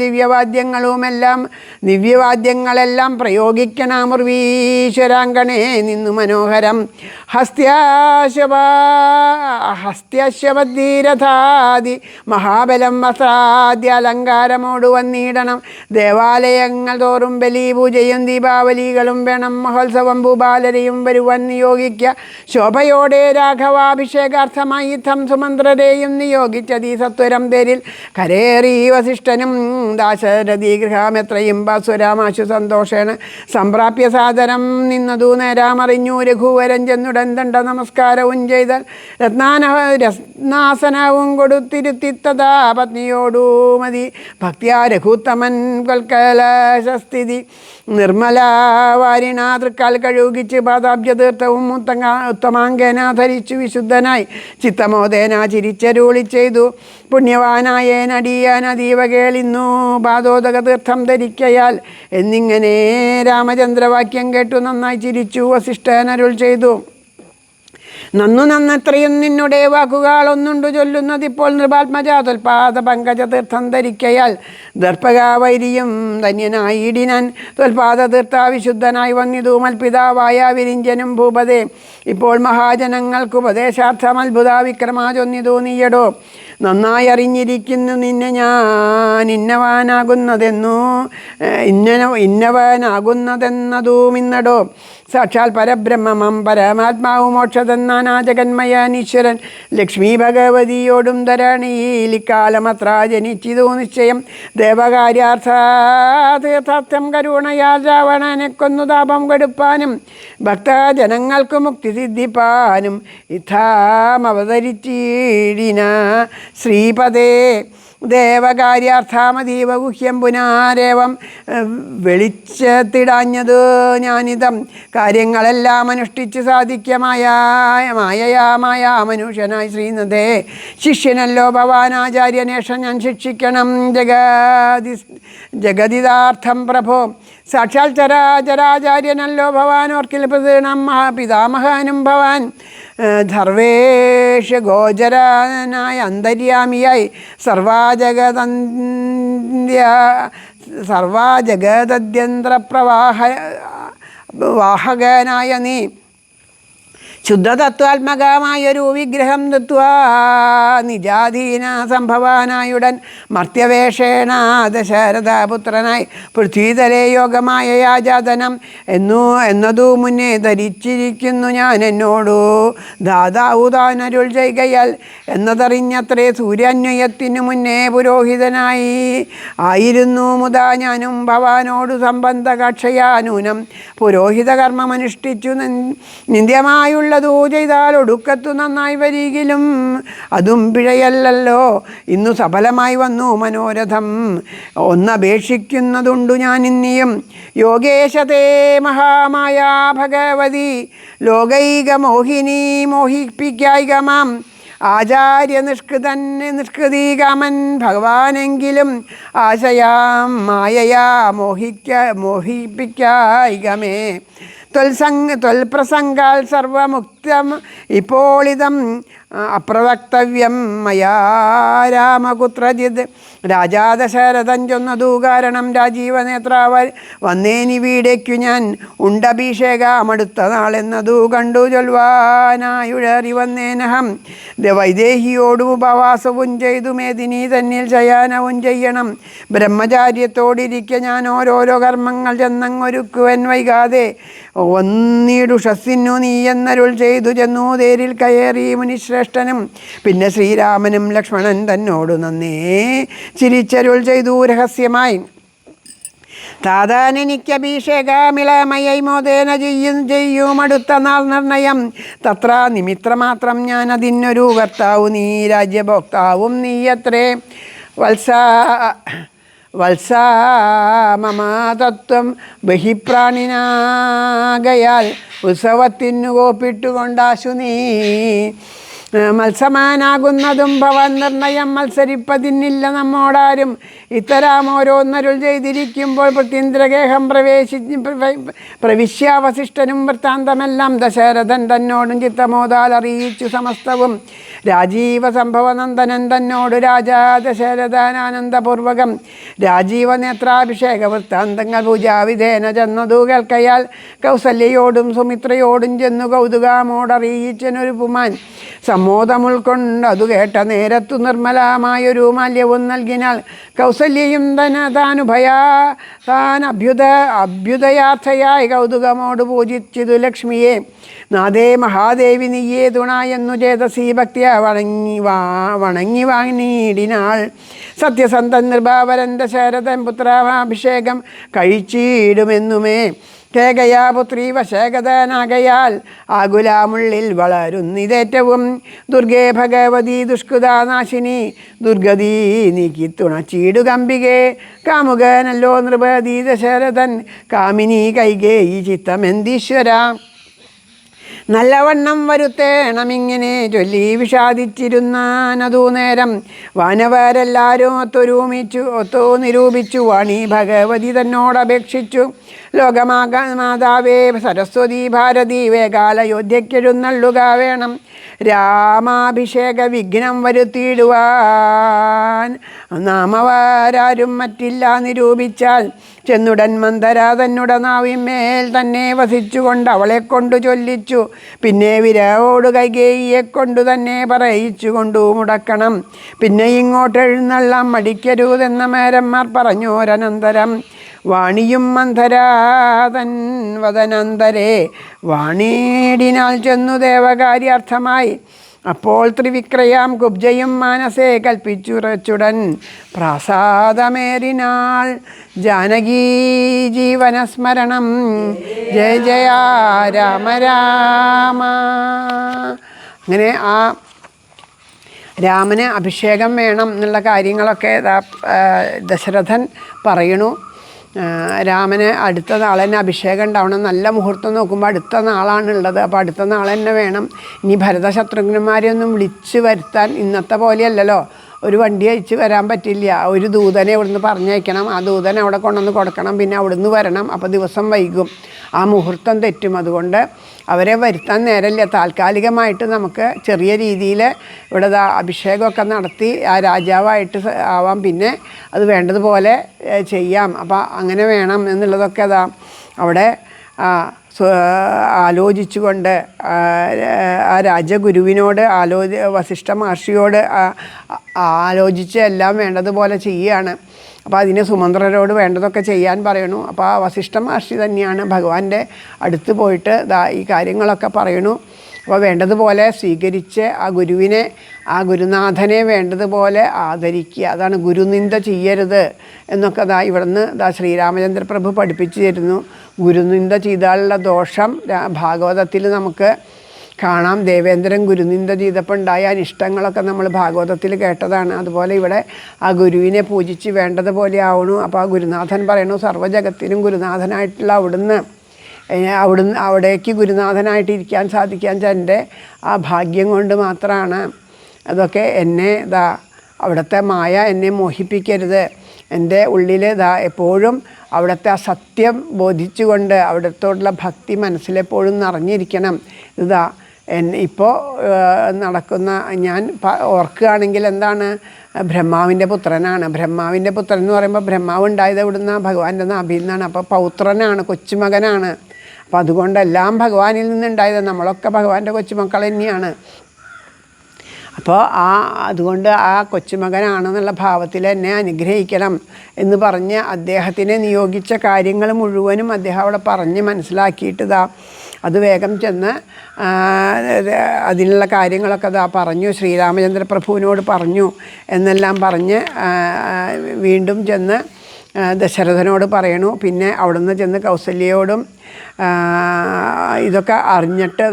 ദിവ്യവാദ്യങ്ങളെല്ലാം പ്രയോഗിക്കണം. ഉർവീശ്വരാങ്കണേ നിന്നു മനോഹരം ഹസ്ത്യശവധീരഥാദി മഹാബലം വസ്ത്രാദ്യ അലങ്കാരമോട് വന്നിടണം. ദേവാലയങ്ങൾ തോറും ബലിപൂജയും ദീപാവലികളും വേണം. മഹോത്സവം ഭൂപാലരെയും വരുവാൻ നിയോഗിക്ക. ശോഭയോടെ രാഘവാഭിഷേകാർത്ഥമായി യുദ്ധം സുമന്ത്രരെയും നിയോഗിച്ചതീ സത്വരം തേരിൽ കരേറി വസിഷ്ഠനും ദാശരഥി ഗൃഹമെത്രയും ബാസുരാമാശു സന്തോഷേണ സംപ്രാപ്യ സാദരം നിന്നതു നേരാമറിഞ്ഞു. രഘുവരൻ ചെന്നുടൻ ദണ്ഡ നമസ്കാരവും ചെയ്താൽ രത്നാസനവും കൊടുത്തിരുത്തിത്തതാ പത്നിയോടു മതി ഭക്തിയാ രഘുത്തമൻ കൊൽക്കലശസ്ഥിതി നിർമ്മല വാരിണ തൃക്കാൽ കഴുകിച്ച് പാദാബ്ജതീർത്ഥവും ഉത്തമാങ്കേന ധരിച്ചു വിശുദ്ധനായി ചിത്തമോദേന ചിരിച്ചരുളി ചെയ്തു. പുണ്യവാനായേനടിയാൻ അതീവ കേളിന്നു പാദോദക തീർത്ഥം ധരിക്കയാൽ എന്നിങ്ങനെ രാമചന്ദ്രവാക്യം കേട്ടു നന്നായി ചിരിച്ചു വസിഷ്ഠനരുൾ ചെയ്തു. നന്നെത്രയും നിന്നുടെ വാക്കുകൾ ഒന്നുണ്ടു ചൊല്ലുന്നതിപ്പോൾ നൃപാത്മജ തൊൽപാദ പങ്കജ തീർത്ഥം ധരിക്കയാൽ ദർപ്പകാവൈരിയും ധന്യനായിടിനാൻ. തൊൽപാദ തീർത്ഥ വിശുദ്ധനായി വന്നിതു മൽപിതാവായ വിരിഞ്ചനും ഭൂപതേ. ഇപ്പോൾ മഹാജനങ്ങൾക്ക് ഉപദേശാർത്ഥം അത്ഭുത വിക്രമാ ചൊന്നിതു നീയടോ. നന്നായി അറിഞ്ഞിരിക്കുന്നു നിന്നെ ഞാൻ ഇന്നവനാകുന്നതെന്നതും ഇന്നടോ. സാക്ഷാൽ പരബ്രഹ്മം പരമാത്മാവ് മോക്ഷതെന്നാൻ നാനാ ജഗന്മയാനീശ്വരൻ ലക്ഷ്മി ഭഗവതിയോടും ധരണിയിൽ ഇക്കാലമത്ര ജനിച്ചിതു നിശ്ചയം ദേവകാര്യാർത്ഥ തീർത്ഥാർത്ഥം കരുണയാൽ രാവണനെ കൊന്നു താപം കെടുപ്പാനും ഭക്തജനങ്ങൾക്ക് മുക്തി സിദ്ധിപ്പാനും ഇത്ഥാമവതരിച്ചിടിന ശ്രീപദേ ദേവകാര്യാർത്ഥാമതീവ ഗുഹ്യം പുനാരേവം വെളിച്ചത്തിടാഞ്ഞത് ഞാനിതം കാര്യങ്ങളെല്ലാം അനുഷ്ഠിച്ച് സാധിക്കമായ മനുഷ്യനായി ശ്രീനദേ ശിഷ്യനല്ലോ ഭവാനാചാര്യനേഷം ഞാൻ ശിക്ഷിക്കണം ജഗതിദാർത്ഥം പ്രഭോ സാക്ഷാൽ ചരാചരാചാര്യനല്ലോ ഭവാനോർക്കിൽ പ്രതിണം പിതാമഹാനും ഭവാൻ ധർവേഷ് ഗോചരനായ അന്തര്യാമിയായി വാഹകനായ നീ ശുദ്ധതത്വാത്മകമായൊരു വിഗ്രഹം തത്വാ നിജാധീന സംഭവാനായുടൻ മർത്യവേഷേണ ദശരഥപുത്രനായി പൃഥ്വീതലേ യോഗമായ യാജാതനം എന്നതു മുന്നേ ധരിച്ചിരിക്കുന്നു ഞാൻ എന്നോടു ദാതാവു താനരുൾ ചെയ്കയാൽ എന്നതറിഞ്ഞത്രേ സൂര്യാന്വയത്തിനു മുന്നേ പുരോഹിതനായി ആയിരുന്നു മുതാ ഞാനും ഭവാനോടു സംബന്ധകക്ഷയാനൂനം പുരോഹിത കർമ്മമനുഷ്ഠിച്ചു നിന്ദ്യമായുള്ള ചെയ്താൽ ഒടുക്കത്തു നന്നായി വരികിലും അതും പിഴയല്ലല്ലോ ഇന്നു സഫലമായി വന്നു മനോരഥം ഒന്നപേക്ഷിക്കുന്നതുണ്ടു ഞാൻ ഇന്നിയും യോഗേശതേ മഹാമായ ഭഗവതി ലോകൈക മോഹിനി മോഹിപ്പിക്കായികമാം ആചാര്യ നിഷ്കൃതീകാമൻ ഭഗവാനെങ്കിലും ആശയാം മായയാ മോഹിപ്പിക്കായികമേ ത്വൽപ്രസംഗാൽ സർവമുക്തം ഇപ്പോളിതം അപ്രവക്തവ്യം മയാ രാമകുത്രജിത് രാജാ ദശരഥൻ ചൊന്നതു കാരണം രാജീവനേത്രാവൽ വന്നേനിവീടേക്കു ഞാൻ ഉണ്ടഭിഷേകമടുത്ത നാളെന്നതു കണ്ടു ചൊൽവാനായുഴറി വന്നേനഹം വൈദേഹിയോടും ഉപവാസവും ചെയ്തു മേദിനി തന്നിൽ ശയാനവും ചെയ്യണം ബ്രഹ്മചാര്യത്തോടിരിക്കെ ഞാൻ ഓരോരോ കർമ്മങ്ങൾ ചെന്നങ്ങൊരുക്കുവൻ വൈകാതെ ഒന്നിടുഷസ്സിനു നീ എന്നരുൾ ചെയ്തു ചെന്നു തേരിൽ കയറി മുനിശ്രേഷ്ഠനും പിന്നെ ശ്രീരാമനും ലക്ഷ്മണൻ തന്നോടു നന്നേ ചിരിച്ചരുൾ ചെയ്തു രഹസ്യമായി താതാനെനിക്കഭിഷേകമിളമयै മോദേന ചെയ്യും അടുത്ത നാൾ നിർണയം തത്ര നിമിത്രമാത്രം ഞാൻ അതിനൊരു കർത്താവു നീ രാജ്യഭോക്താവും നീയത്രേ വത്സാ മമ തത്വം ബഹിപ്രാണിനാകയാൽ ഉത്സവത്തിനു കോപ്പിട്ടുകൊണ്ടാശു നീ മത്സമാനാകുന്നതും ഭവൻ നിർണയം മത്സരിപ്പതിന്നില്ല നമ്മോടാരും ഇത്തരം ഓരോന്നരുൾ ചെയ്തിരിക്കുമ്പോൾ പ്രത്യേന്ദ്രഗേഹം പ്രവിശ്യാവശിഷ്ടനും വൃത്താന്തമെല്ലാം ദശരഥൻ തന്നോടും ചിത്തമോദാൽ അറിയിച്ചു സമസ്തവും രാജീവ സംഭവനന്ദനൻ തന്നോട് രാജാ ദശരഥാനന്ദപൂർവകം രാജീവനേത്രാഭിഷേക വൃത്താന്തങ്ങൾ പൂജാവിധേന ചെന്നതു കേൾക്കയാൽ കൗസല്യയോടും സുമിത്രയോടും ചെന്നു കൗതുകമോടറിയിച്ചനൊരു പുമാൻ സമ്മോദമുൾക്കൊണ്ട് അതു കേട്ട നേരത്തു നിർമ്മലമായൊരു മാല്യവും നൽകിനാൽ കൗസല്യയും താൻ അഭ്യുദയാർത്ഥയായി കൗതുകമോട് പൂജിച്ചിതു ലക്ഷ്മിയെ നാദേ മഹാദേവി നീയേ തുണായെന്നു ചേതസീ ഭക്തിയ വണങ്ങി വാങ്ങിയിടിനാൾ സത്യസന്ധൻ നിർഭാവരൻ ദശരഥൻ പുത്രാഭിഷേകം കഴിച്ചിടുമെന്നുമേ കേകയാ പുത്രീ വശേകതനാകയാൽ ആകുലാമുള്ളിൽ വളരുന്നിതേറ്റവും ദുർഗേ ഭഗവതി ദുഷ്കൃതാനാശിനി ദുർഗതി നീക്കി തുണച്ചീടുകമ്പികേ കാമുകനല്ലോ നൃപതി ദശരഥൻ കാമിനി കൈകേയി ചിത്തമെന്തീശ്വര നല്ലവണ്ണം വരുത്തേണമിങ്ങനെ ചൊല്ലി വിഷാദിച്ചിരുന്നതു നേരം വാനവരെല്ലാവരും ഒത്തു നിരൂപിച്ചു വാണി ഭഗവതി തന്നോടപേക്ഷിച്ചു ലോകമാതാവേ സരസ്വതി ഭാരതി വേഗാലയോധ്യക്കെഴുന്നള്ളുക വേണം രാമാഭിഷേക വിഘ്നം വരുത്തിയിടുവാൻ നാമവാരും മറ്റില്ല നിരൂപിച്ചാൽ ചെന്നുടൻ മന്ദര തന്നുട നാവിന്മേൽ തന്നെ വസിച്ചുകൊണ്ട് അവളെ കൊണ്ടു ചൊല്ലിച്ചു പിന്നെ വിരവോട് കൈകേയിയെ കൊണ്ടു തന്നെ പറയിച്ചു കൊണ്ടു മുടക്കണം പിന്നെ ഇങ്ങോട്ടെഴുന്നള്ളം മടിക്കരുതെന്ന മേരന്മാർ പറഞ്ഞോരനന്തരം വാണിയും മന്ധരാതൻ വദനന്തരേ വാണീടിനാൽ ചെന്നു ദേവകാര്യാർത്ഥമായി. അപ്പോൾ ത്രിവിക്രയാം കുബ്ജയും മാനസേ കൽപ്പിച്ചുറച്ചുടൻ പ്രാസാദമേറിനാൾ. ജാനകീ ജീവനസ്മരണം ജയ ജയ രാമ രാമ. അങ്ങനെ ആ രാമന് അഭിഷേകം വേണം എന്നുള്ള കാര്യങ്ങളൊക്കെ ദശരഥൻ പറയണു. രാമന് അടുത്ത നാൾ തന്നെ അഭിഷേകം ഉണ്ടാവണം. നല്ല മുഹൂർത്തം നോക്കുമ്പോൾ അടുത്ത നാളാണുള്ളത്. അപ്പോൾ അടുത്ത നാൾ തന്നെ വേണം. ഇനി ഭരതശത്രുഘ്നന്മാരെയൊന്നും വിളിച്ച് വരുത്താൻ ഇന്നത്തെ പോലെയല്ലല്ലോ. ഒരു വണ്ടി അയച്ച് വരാൻ പറ്റില്ല. ഒരു ദൂതനെ ഇവിടുന്ന് പറഞ്ഞയക്കണം. ആ ദൂതനെ അവിടെ കൊണ്ടുവന്ന് കൊടുക്കണം. പിന്നെ അവിടുന്ന് വരണം. അപ്പോൾ ദിവസം വൈകും, ആ മുഹൂർത്തം തെറ്റും. അതുകൊണ്ട് അവരെ വരുത്താൻ നേരമില്ല. താൽക്കാലികമായിട്ട് നമുക്ക് ചെറിയ രീതിയിൽ ഇവിടെ അഭിഷേകമൊക്കെ നടത്തി ആ രാജാവായിട്ട് ആവാം. പിന്നെ അത് വേണ്ടതുപോലെ ചെയ്യാം. അപ്പോൾ അങ്ങനെ വേണം എന്നുള്ളതൊക്കെ അവിടെ ആലോചിച്ചുകൊണ്ട് ആ രാജഗുരുവിനോട് വസിഷ്ഠ മഹർഷിയോട് ആലോചിച്ച് എല്ലാം വേണ്ടതുപോലെ ചെയ്യുകയാണ്. അപ്പോൾ അതിന് സുമന്ത്രരോട് വേണ്ടതൊക്കെ ചെയ്യാൻ പറയണു. അപ്പോൾ ആ വസിഷ്ഠ മഹർഷി തന്നെയാണ് ഭഗവാന്റെ അടുത്ത് പോയിട്ട് ഈ കാര്യങ്ങളൊക്കെ പറയണു. അപ്പോൾ വേണ്ടതുപോലെ സ്വീകരിച്ച് ആ ഗുരുവിനെ, ആ ഗുരുനാഥനെ വേണ്ടതുപോലെ ആദരിക്കുക. അതാണ് ഗുരുനിന്ദ ചെയ്യരുത് എന്നൊക്കെ ഇവിടുന്ന് ശ്രീരാമചന്ദ്ര പ്രഭു പഠിപ്പിച്ചു തരുന്നു. ഗുരുനിന്ദ ചെയ്താലുള്ള ദോഷം ഭാഗവതത്തിൽ നമുക്ക് കാണാം. ദേവേന്ദ്രൻ ഗുരുനിന്ദ ചെയ്തപ്പോൾ ഉണ്ടായ അനിഷ്ടങ്ങളൊക്കെ നമ്മൾ ഭാഗവതത്തിൽ കേട്ടതാണ്. അതുപോലെ ഇവിടെ ആ ഗുരുവിനെ പൂജിച്ച് വേണ്ടതുപോലെ ആവണു. അപ്പോൾ ആ ഗുരുനാഥൻ പറയണു, സർവ്വജഗത്തിനും ഗുരുനാഥനായിട്ടുള്ള അവിടേക്ക് ഗുരുനാഥനായിട്ട് ഇരിക്കാൻ സാധിക്കാൻ എൻ്റെ ആ ഭാഗ്യം കൊണ്ട് മാത്രമാണ്. അതൊക്കെ എന്നെ അവിടുത്തെ മായ എന്നെ മോഹിപ്പിക്കരുത്. എൻ്റെ ഉള്ളിൽ എപ്പോഴും അവിടുത്തെ ആ സത്യം ബോധിച്ചുകൊണ്ട് അവിടത്തോടുള്ള ഭക്തി മനസ്സിലെപ്പോഴും നിറഞ്ഞിരിക്കണം. ഇപ്പോൾ നടക്കുന്ന ഞാൻ ഓർക്കുകയാണെങ്കിൽ എന്താണ്, ബ്രഹ്മാവിൻ്റെ പുത്രനാണ്. ബ്രഹ്മാവിൻ്റെ പുത്രൻ എന്ന് പറയുമ്പോൾ ബ്രഹ്മാവ് ഉണ്ടായത് ഇവിടുന്ന് ഭഗവാന്റെ നാഭിയിൽ നിന്നാണ്. അപ്പോൾ പൗത്രനാണ്, കൊച്ചുമകനാണ്. അപ്പോൾ അതുകൊണ്ടെല്ലാം ഭഗവാനിൽ നിന്നുണ്ടായത്. നമ്മളൊക്കെ ഭഗവാന്റെ കൊച്ചുമക്കൾ തന്നെയാണ്. അപ്പോൾ അതുകൊണ്ട് ആ കൊച്ചുമകനാണെന്നുള്ള ഭാവത്തിൽ എന്നെ അനുഗ്രഹിക്കണം എന്ന് പറഞ്ഞ് അദ്ദേഹത്തിനെ നിയോഗിച്ച കാര്യങ്ങൾ മുഴുവനും അദ്ദേഹം അവിടെ പറഞ്ഞ് മനസ്സിലാക്കിയിട്ട് അത് വേഗം ചെന്ന് അതിനുള്ള കാര്യങ്ങളൊക്കെ പറഞ്ഞു. ശ്രീരാമചന്ദ്ര പ്രഭുവിനോട് പറഞ്ഞു എന്നെല്ലാം പറഞ്ഞ് വീണ്ടും ചെന്ന് ദശരഥനോട് പറയണു. പിന്നെ അവിടുന്ന് ചെന്ന് കൗസല്യയോടും ഇതൊക്കെ അറിഞ്ഞിട്ട്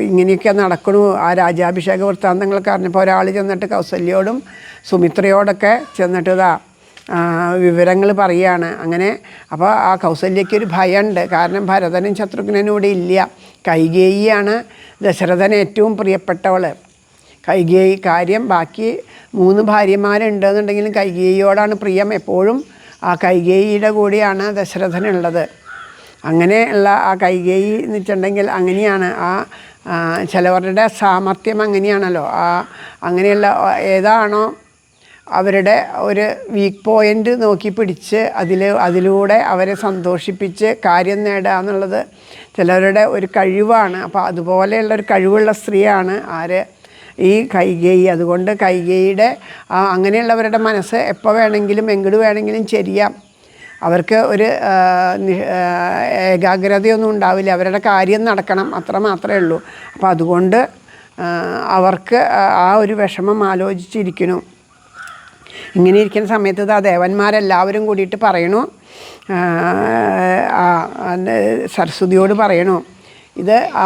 ഇങ്ങനെയൊക്കെ നടക്കണു. ആ രാജാഭിഷേക വൃത്താന്തങ്ങളൊക്കെ അറിഞ്ഞപ്പോൾ ഒരാൾ ചെന്നിട്ട് കൗസല്യയോടും സുമിത്രയോടൊക്കെ ചെന്നിട്ട് വിവരങ്ങൾ പറയുകയാണ്. അങ്ങനെ അപ്പോൾ ആ കൗസല്യയ്ക്കൊരു ഭയമുണ്ട്. കാരണം ഭരതനും ശത്രുഘ്നനും ഇവിടെ ഇല്ല. കൈകേയിയാണ് ദശരഥന് ഏറ്റവും പ്രിയപ്പെട്ടവൾ. കൈകേയി കാര്യം ബാക്കി 3 ഭാര്യമാരുണ്ടെന്നുണ്ടെങ്കിലും കൈകേയിയോടാണ് പ്രിയം എപ്പോഴും. ആ കൈകേയിയുടെ കൂടെയാണ് ദശരഥനുള്ളത്. അങ്ങനെയുള്ള ആ കൈകേയി എന്ന് വെച്ചിട്ടുണ്ടെങ്കിൽ അങ്ങനെയാണ്. ചിലവരുടെ സാമർത്ഥ്യം അങ്ങനെയാണല്ലോ. അങ്ങനെയുള്ള ഏതാണോ അവരുടെ ഒരു വീക്ക് പോയിൻ്റ് നോക്കി പിടിച്ച് അതിലൂടെ അവരെ സന്തോഷിപ്പിച്ച് കാര്യം നേടുക എന്നുള്ളത് ചിലവരുടെ ഒരു കഴിവാണ്. അപ്പോൾ അതുപോലെയുള്ളൊരു കഴിവുള്ള സ്ത്രീയാണ് ഈ കൈകേയി. അതുകൊണ്ട് കൈകേയിയുടെ അങ്ങനെയുള്ളവരുടെ മനസ്സ് എപ്പോൾ വേണമെങ്കിലും എങ്ങോട്ട് വേണമെങ്കിലും ചെരിയാം. അവർക്ക് ഒരു ഏകാഗ്രതയൊന്നും ഉണ്ടാവില്ല. അവരുടെ കാര്യം നടക്കണം, അത്ര മാത്രമേ ഉള്ളൂ. അപ്പോൾ അതുകൊണ്ട് അവർക്ക് ആ ഒരു വിഷമം ആലോചിച്ചിരിക്കുന്നു. ഇങ്ങനെ ഇരിക്കുന്ന സമയത്ത് ദേവന്മാരെല്ലാവരും കൂടിയിട്ട് പറയണു, സരസ്വതിയോട് പറയണു, ഇത് ആ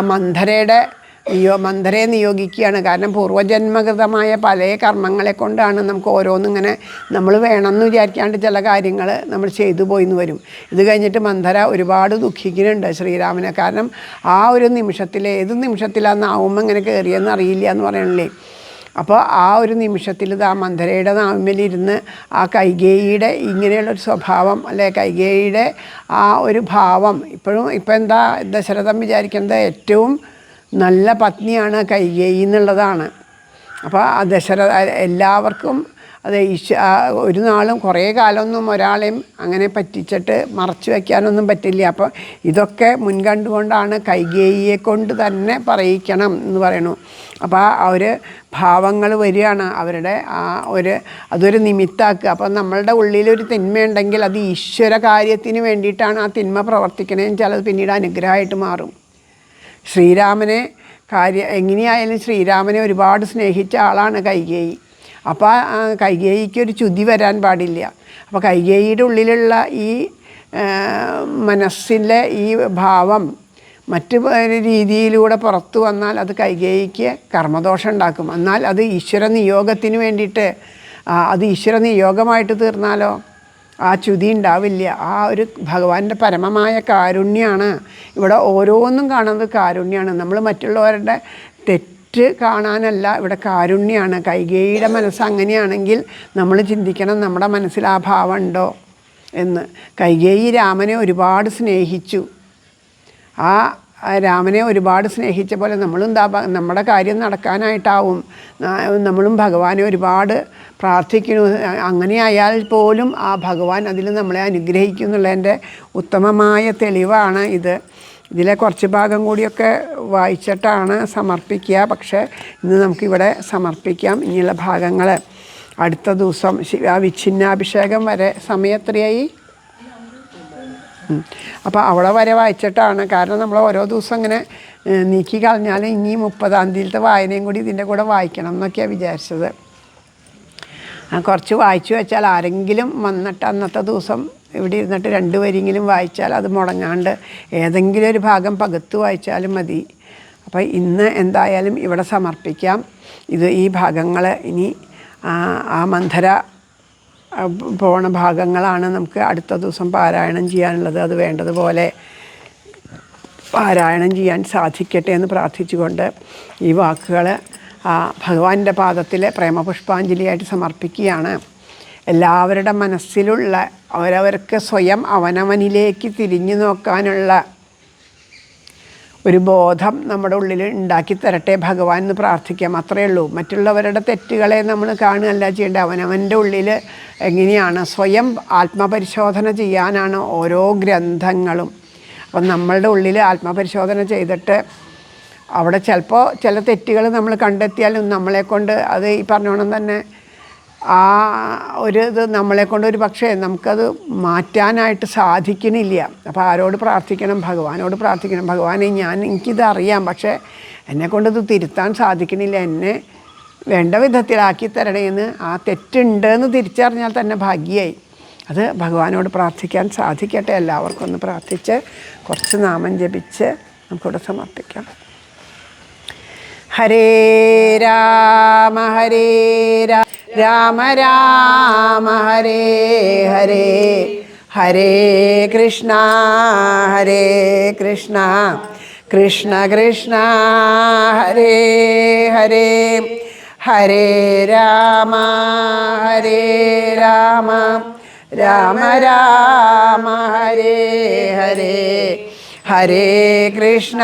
മന്ധരയെ നിയോഗിക്കുകയാണ്. കാരണം പൂർവ്വജന്മകൃതമായ പല കർമ്മങ്ങളെ കൊണ്ടാണ് നമുക്ക് ഓരോന്നിങ്ങനെ നമ്മൾ വേണമെന്ന് വിചാരിക്കാണ്ട് ചില കാര്യങ്ങൾ നമ്മൾ ചെയ്തു പോയിന്ന് വരും. ഇത് കഴിഞ്ഞിട്ട് മന്ധര ഒരുപാട് ദുഃഖിക്കുന്നുണ്ട് ശ്രീരാമനെ. കാരണം ആ ഒരു നിമിഷത്തിൽ, ഏത് നിമിഷത്തിലാണ് നാവുമ്മ ഇങ്ങനെ കയറിയെന്ന് അറിയില്ല എന്ന് പറയണില്ലേ. അപ്പോൾ ആ ഒരു നിമിഷത്തിൽ ആ മന്ധരയുടെ നാവിന്മേലിരുന്ന് ആ കൈകേയിയുടെ ഇങ്ങനെയുള്ളൊരു സ്വഭാവം അല്ലെ കൈകേയിയുടെ ആ ഒരു ഭാവം ഇപ്പം എന്താ ദശരഥൻ വിചാരിക്കുന്നത്, ഏറ്റവും നല്ല പത്നിയാണ് കൈകേയി എന്നുള്ളതാണ്. അപ്പോൾ ആ എല്ലാവർക്കും അത് ഒരു നാളും കുറേ കാലമൊന്നും ഒരാളെയും അങ്ങനെ പറ്റിച്ചിട്ട് മറച്ചു വയ്ക്കാനൊന്നും പറ്റില്ല. അപ്പോൾ ഇതൊക്കെ മുൻകണ്ടുകൊണ്ടാണ് കൈകേയിയെ കൊണ്ട് തന്നെ പറയിക്കണം എന്ന് പറയണു. അപ്പോൾ ആ ഒരു ഭാവങ്ങൾ വരികയാണ് അവരുടെ അതൊരു നിമിത്താക്കുക. അപ്പോൾ നമ്മളുടെ ഉള്ളിലൊരു തിന്മയുണ്ടെങ്കിൽ അത് ഈശ്വര കാര്യത്തിന് വേണ്ടിയിട്ടാണ് ആ തിന്മ പ്രവർത്തിക്കണേന്ന് വെച്ചാൽ അത് പിന്നീട് അനുഗ്രഹമായിട്ട് മാറും. ശ്രീരാമനെ എങ്ങനെയായാലും ശ്രീരാമനെ ഒരുപാട് സ്നേഹിച്ച ആളാണ് കൈകേയി. അപ്പോൾ കൈകേയിക്കൊരു ചുതി വരാൻ പാടില്ല. അപ്പോൾ കൈകേയിയുടെ ഉള്ളിലുള്ള ഈ മനസ്സിലെ ഈ ഭാവം മറ്റ് രീതിയിലൂടെ പുറത്തു വന്നാൽ അത് കൈകേയിക്ക് കർമ്മദോഷം ഉണ്ടാക്കും. എന്നാൽ അത് ഈശ്വര നിയോഗത്തിന് വേണ്ടിയിട്ട് അത് ഈശ്വര നിയോഗമായിട്ട് തീർന്നാലോ ആ ചുതി ഉണ്ടാവില്ല. ആ ഒരു ഭഗവാന്റെ പരമമായ കാരുണ്യമാണ്. ഇവിടെ ഓരോന്നും കാണുന്നത് കാരുണ്യമാണ്. നമ്മൾ മറ്റുള്ളവരുടെ തെറ്റ് കാണാനല്ല, ഇവിടെ കാരുണ്യമാണ്. കൈകേയിയുടെ മനസ്സ് അങ്ങനെയാണെങ്കിൽ നമ്മൾ ചിന്തിക്കണം നമ്മുടെ മനസ്സിൽ ആ ഭാവം ഉണ്ടോ എന്ന്. കൈകേയി രാമനെ ഒരുപാട് സ്നേഹിച്ചു. ആ രാമനെ ഒരുപാട് സ്നേഹിച്ച പോലെ നമ്മളും നമ്മുടെ കാര്യം നടക്കാനായിട്ടാവും നമ്മളും ഭഗവാനെ ഒരുപാട് പ്രാർത്ഥിക്കുന്നു. അങ്ങനെ ആയാൽ പോലും ആ ഭഗവാൻ അതിൽ നമ്മളെ അനുഗ്രഹിക്കും എന്നുള്ളതിൻ്റെ ഉത്തമമായ തെളിവാണ് ഇത്. ഇതിലെ കുറച്ച് ഭാഗം കൂടിയൊക്കെ വായിച്ചിട്ടാണ് സമർപ്പിക്കുക. പക്ഷേ ഇന്ന് നമുക്കിവിടെ സമർപ്പിക്കാം. ഇനിയുള്ള ഭാഗങ്ങൾ അടുത്ത ദിവസം വിച്ഛിന്നാഭിഷേകം വരെ സമയം എത്രയായി? അപ്പോൾ അവിടെ വരെ വായിച്ചിട്ടാണ്. കാരണം നമ്മൾ ഓരോ ദിവസം ഇങ്ങനെ നീക്കി കളഞ്ഞാൽ ഇനി 30-ാം തീയതിയിലത്തെ വായനയും കൂടി ഇതിൻ്റെ കൂടെ വായിക്കണം എന്നൊക്കെയാണ് വിചാരിച്ചത്. കുറച്ച് വായിച്ചു വെച്ചാൽ ആരെങ്കിലും വന്നിട്ട് അന്നത്തെ ദിവസം ഇവിടെ ഇരുന്നിട്ട് 2 വരിയെങ്കിലും വായിച്ചാൽ അത് മുടങ്ങാണ്ട് ഏതെങ്കിലും ഒരു ഭാഗം പകുത്ത് വായിച്ചാലും മതി. അപ്പോൾ ഇന്ന് എന്തായാലും ഇവിടെ സമർപ്പിക്കാം. ഈ ഭാഗങ്ങൾ ഇനി ആ മന്ധര പോണ ഭാഗങ്ങളാണ് നമുക്ക് അടുത്ത ദിവസം പാരായണം ചെയ്യാനുള്ളത്. അത് വേണ്ടതുപോലെ പാരായണം ചെയ്യാൻ സാധിക്കട്ടെ എന്ന് പ്രാർത്ഥിച്ചുകൊണ്ട് ഈ വാക്കുകൾ ഭഗവാന്റെ പാദത്തിലെ പ്രേമപുഷ്പാഞ്ജലിയായിട്ട് സമർപ്പിക്കുകയാണ്. എല്ലാവരുടെ മനസ്സിലുള്ള അവരവർക്ക് സ്വയം അവനവനിലേക്ക് തിരിഞ്ഞു നോക്കാനുള്ള ഒരു ബോധം നമ്മുടെ ഉള്ളിൽ ഉണ്ടാക്കി തരട്ടെ ഭഗവാൻ എന്ന് പ്രാർത്ഥിക്കാം. അത്രയേ ഉള്ളൂ. മറ്റുള്ളവരുടെ തെറ്റുകളെ നമ്മൾ കാണുകയല്ല ചെയ്യേണ്ടത്. അവനവൻ്റെ ഉള്ളിൽ എങ്ങനെയാണ് സ്വയം ആത്മപരിശോധന ചെയ്യാനാണ് ഓരോ ഗ്രന്ഥങ്ങളും. അപ്പം നമ്മളുടെ ഉള്ളിൽ ആത്മപരിശോധന ചെയ്തിട്ട് അവിടെ ചിലപ്പോൾ ചില തെറ്റുകൾ നമ്മൾ കണ്ടെത്തിയാലും നമ്മളെക്കൊണ്ട് അത് ഈ പറഞ്ഞോണം തന്നെ ഇത് നമ്മളെക്കൊണ്ട് ഒരു പക്ഷേ നമുക്കത് മാറ്റാനായിട്ട് സാധിക്കണില്ല. അപ്പോൾ ആരോട് പ്രാർത്ഥിക്കണം? ഭഗവാനോട് പ്രാർത്ഥിക്കണം. ഭഗവാനെ എനിക്കിത് അറിയാം, പക്ഷേ എന്നെക്കൊണ്ടിത് തിരുത്താൻ സാധിക്കണില്ല, എന്നെ വേണ്ട വിധത്തിലാക്കി തരണേന്ന്. ആ തെറ്റുണ്ടെന്ന് തിരിച്ചറിഞ്ഞാൽ തന്നെ ഭാഗ്യമായി. അത് ഭഗവാനോട് പ്രാർത്ഥിക്കാൻ സാധിക്കട്ടെ. എല്ലാവർക്കും ഒന്ന് പ്രാർത്ഥിച്ച് കുറച്ച് നാമം ജപിച്ച് നമുക്കിവിടെ സമർപ്പിക്കാം. ഹരേ രാമ ഹരേ രാമ രാമ ഹരേ ഹരേ ഹരേ കൃഷ്ണ കൃഷ്ണ കൃഷ്ണ ഹരേ ഹരേ ഹരേ രാമ രാമ രാമ ഹരേ ഹരേ ഹരേ കൃഷ്ണ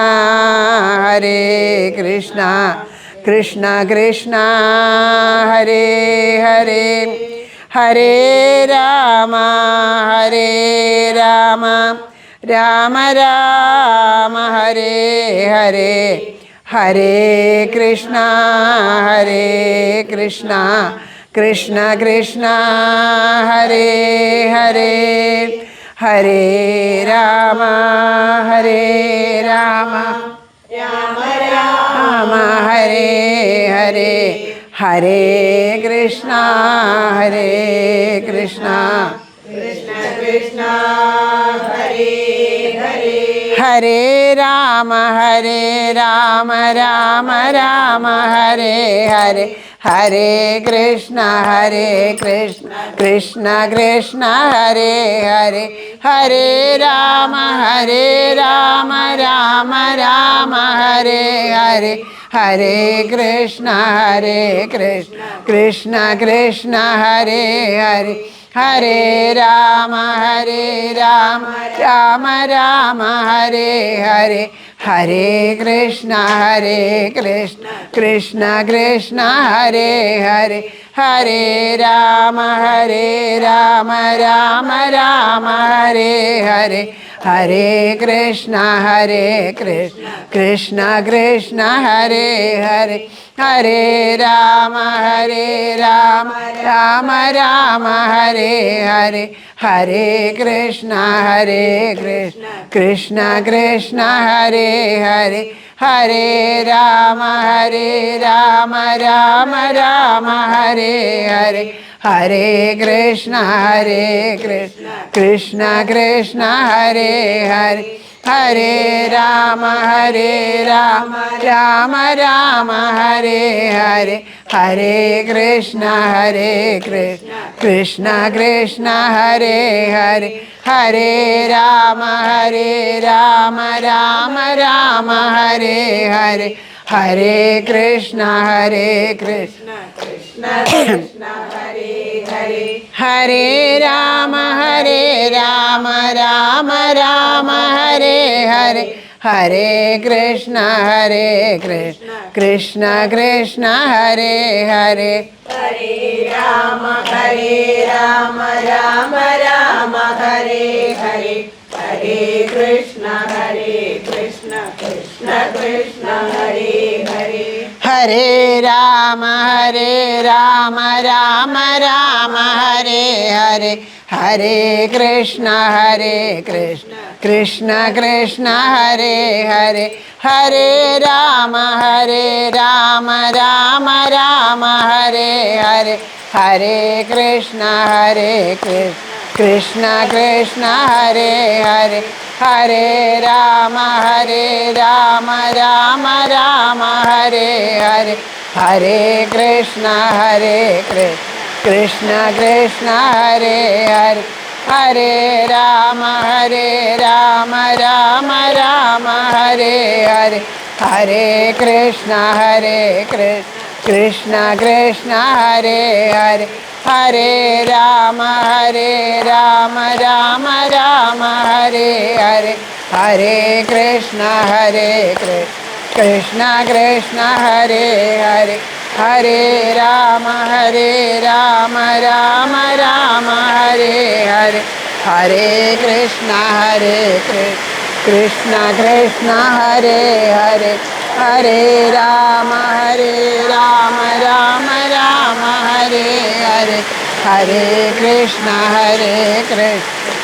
കൃഷ്ണ കൃഷ്ണ ഹരേ ഹരേ ഹരേ രാമ രാമ രാമ ഹരേ ഹരേ ഹരേ കൃഷ്ണ കൃഷ്ണ കൃഷ്ണ ഹരേ ഹരേ ഹരേ രാമ രാമ രാമ ഹരേ ഹരേ ഹരേ കൃഷ്ണ കൃഷ്ണ കൃഷ്ണ ഹരേ ഹരേ ഹരേ രാമ രാമ രാമ ഹരേ ഹരേ ഹരേ കൃഷ്ണ കൃഷ്ണ കൃഷ്ണ ഹരേ ഹരേ ഹരേ രാമ രാമ രാമ ഹരേ ഹരേ ഹരേ കൃഷ്ണ കൃഷ്ണ കൃഷ്ണ ഹരേ ഹരേ ഹരേ രാമ രാമ രാമ ഹരേ ഹരേ ഹരേ കൃഷ്ണ കൃഷ്ണ കൃഷ്ണ ഹരേ ഹരേ ഹരേ രാമ രാമ രാമ ഹരേ ഹരേ ഹരേ കൃഷ്ണ കൃഷ്ണ കൃഷ്ണ ഹരേ ഹരേ ഹരേ രാമ രാമ രാമ ഹരേ ഹരേ ഹരേ കൃഷ്ണ കൃഷ്ണ കൃഷ്ണ ഹരേ ഹരേ ഹരേ രാമ രാമ രാമ ഹരേ ഹരേ ഹരേ കൃഷ്ണ കൃഷ്ണ കൃഷ്ണ ഹരേ ഹരേ ഹരേ രാമ രാമ രാമ ഹരേ ഹരേ ഹരേ കൃഷ്ണ കൃഷ്ണ കൃഷ്ണ ഹരേ ഹരേ ഹരേ രാമ രാമ രാമ ഹരേ ഹരേ ഹരേ കൃഷ്ണ കൃഷ്ണ കൃഷ്ണ ഹരേ ഹരേ ഹരേ രാമ രാമ രാമ ഹരേ ഹരേ ഹരേ കൃഷ്ണ കൃഷ്ണ കൃഷ്ണ ഹരേ ഹരേ ഹരേ രാമ രാമ രാമ ഹരേ ഹരേ ഹരേ കൃഷ്ണ കൃഷ്ണ കൃഷ്ണ ഹരേ ഹരേ ഹരേ രാമ രാമ രാമ ഹരേ ഹരേ ഹരേ കൃഷ്ണ കൃഷ്ണ കൃഷ്ണ ഹരേ ഹരേ ഹരേ രാമ രാമ രാമ ഹരേ ഹരേ ഹരേ കൃഷ്ണ കൃഷ്ണ കൃഷ്ണ ഹരേ ഹരേ ഹരേ രാമ രാമ രാമ ഹരേ ഹരേ ഹരേ കൃഷ്ണ കൃഷ്ണ കൃഷ്ണ ഹരേ ഹരേ ഹരേ രാമ രാമ രാമ ഹരേ ഹരേ ഹരേ കൃഷ്ണ കൃഷ്ണ കൃഷ്ണ ഹരേ ഹരേ ഹരേ രാമ രാമ രാമ ഹരേ ഹരേ ഹരേ കൃഷ്ണ കൃഷ്ണ കൃഷ്ണ ഹരേ ഹരേ ഹരേ രാമ രാമ രാമ ഹരേ ഹരേ ഹരേ കൃഷ്ണ കൃഷ്ണ കൃഷ്ണ ഹരേ ഹരേ ഹരേ രാമ രാമ രാമ ഹരേ ഹരേ ഹരേ കൃഷ്ണ കൃഷ്ണ കൃഷ്ണ ഹരേ ഹരേ ഹരേ രാമ രാമ രാമ ഹരേ ഹരേ ഹരേ കൃഷ്ണ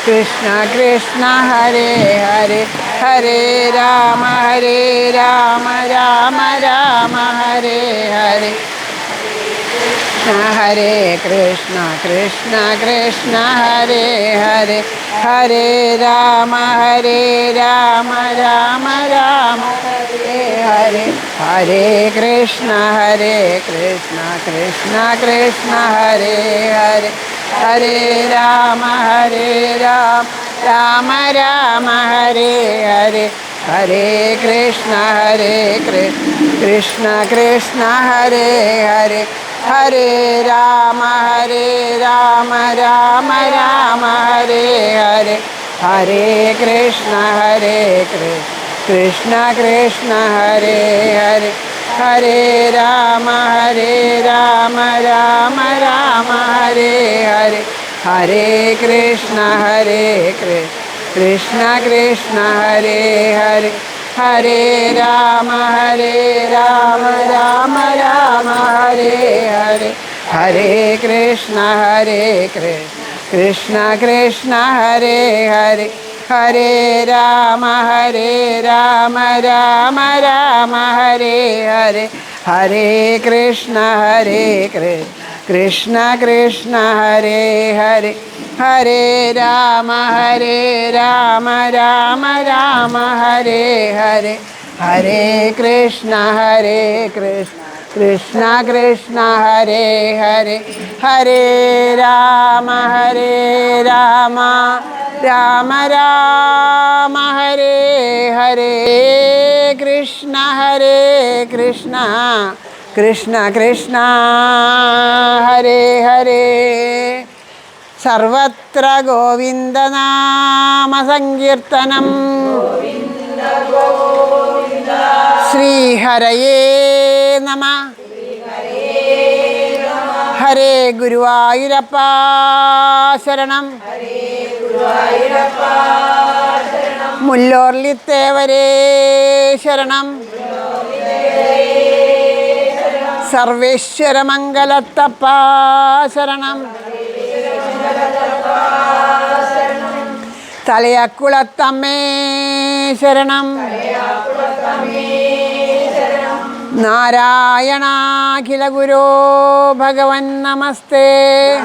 കൃഷ്ണ കൃഷ്ണ ഹരേ ഹരേ ഹരേ രാമ രാമ രാമ ഹരേ ഹരേ ഹരേ കൃഷ്ണ കൃഷ്ണ കൃഷ്ണ ഹരേ ഹരേ ഹരേ രാമ രാമ രാമ ഹരേ ഹരേ ഹരേ കൃഷ്ണ കൃഷ്ണ കൃഷ്ണ ഹരേ ഹരേ ഹരേ രാമ രാമ രാമ ഹരേ ഹരേ ഹരേ കൃഷ്ണ കൃഷ്ണ കൃഷ്ണ ഹരേ ഹരേ ഹരേ രാമ രാമ രാമ ഹരേ ഹരേ ഹരേ കൃഷ്ണ കൃഷ്ണ കൃഷ്ണ ഹരേ ഹരേ ഹരേ രാമ രാമ രാമ ഹരേ ഹരേ ഹരേ കൃഷ്ണ കൃഷ്ണ കൃഷ്ണ ഹരേ ഹരേ ഹരേ രാമ രാമ രാമ ഹരേ ഹരേ ഹരേ കൃഷ്ണ കൃഷ്ണ കൃഷ്ണ ഹരേ ഹരേ ഹരേ രാമ രാമ രാമ ഹരേ ഹരേ ഹരേ കൃഷ്ണ കൃഷ്ണ കൃഷ്ണ ഹരേ ഹരേ ഹരേ രാമ രാമ രാമ ഹരേ ഹരേ കൃഷ്ണ കൃഷ്ണ കൃഷ്ണ കൃഷ്ണ ഹരേ ഹരേ സർവത്ര ഗോവിന്ദനാമ സങ്കീർത്തനം ഗോവിന്ദ ഗോവിന്ദ ശ്രീഹരയേ നമ. ഹരേ ഗുരുവായൂരപ്പ ശരണം. മുല്ലോർലിത്തേവരേ ശരണം. സർവേശ്വരമംഗലത്തപ്പ ശരണം. തലയക്കുളത്തമ്മേ ശരണം. നാരായണാഖില ഗുരോ ഭഗവൻ നമസ്തേ.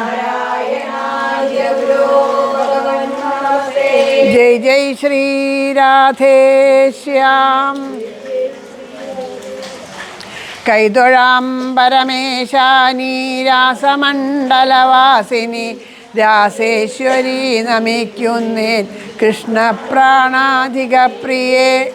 ജയ് ജയ് ശ്രീ രാധേശ്യാം. കൈതൊഴാം പരമേശാനി രാസമണ്ഡലവാസിനി രാസേശ്വരി നമിക്കുന്നേൻ കൃഷ്ണപ്രാണാധിക പ്രിയേ.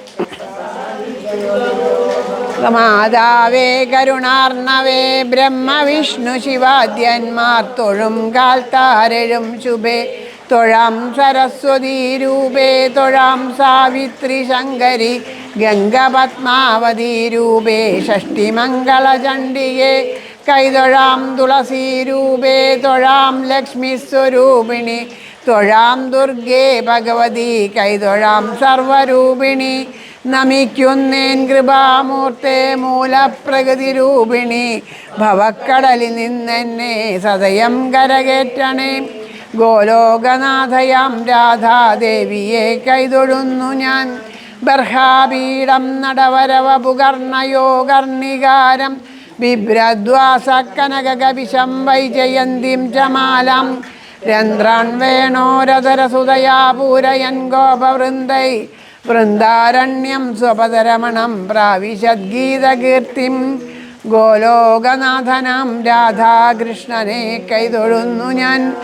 മാതാവേ കരുണാർണവേ ബ്രഹ്മവിഷ്ണു ശിവാദ്യന്മാർ തൊഴും കാൽത്താരഴും ശുഭേ. തൊഴാം സരസ്വതീ രൂപേ തൊഴാം സാവിത്രി ശങ്കരി ഗംഗപത്മാവതീ രൂപേ ഷഷ്ടിമംഗളചണ്ഡികേ. കൈതൊഴാം തുളസീ രൂപേ തൊഴാം ലക്ഷ്മി സ്വരൂപിണി തൊഴാം ദുർഗേ ഭഗവതി കൈതൊഴാം സർവരൂപിണി. നമിക്കുന്നേൻ കൃപാമൂർത്തേ മൂലപ്രകൃതി രൂപിണി ഭവക്കടലിൽ നിന്നെന്നെ സദയം കരകേറ്റണേ. ഗോലോകനാഥയാം രാധാദേവിയെ കൈതൊഴുന്നു ഞാൻ. ബർഹാപീഠം നടവരവപുകർണയോഗർണികാരം ബിഭ്രദ്വാസക്കനകകപിശം വൈജയന്തിം ചമാലാം. രന്ധ്രാൻ വേണോരധരസുതയാ പൂരയൻ ഗോപവൃന്ദൈ വൃന്ദാരണ്യം സ്വപദരമണം പ്രാവിശദ്ഗീതകീർത്തിം. ഗോലോകനാഥനാം രാധാകൃഷ്ണനെ കൈതൊഴുന്നു ഞാൻ.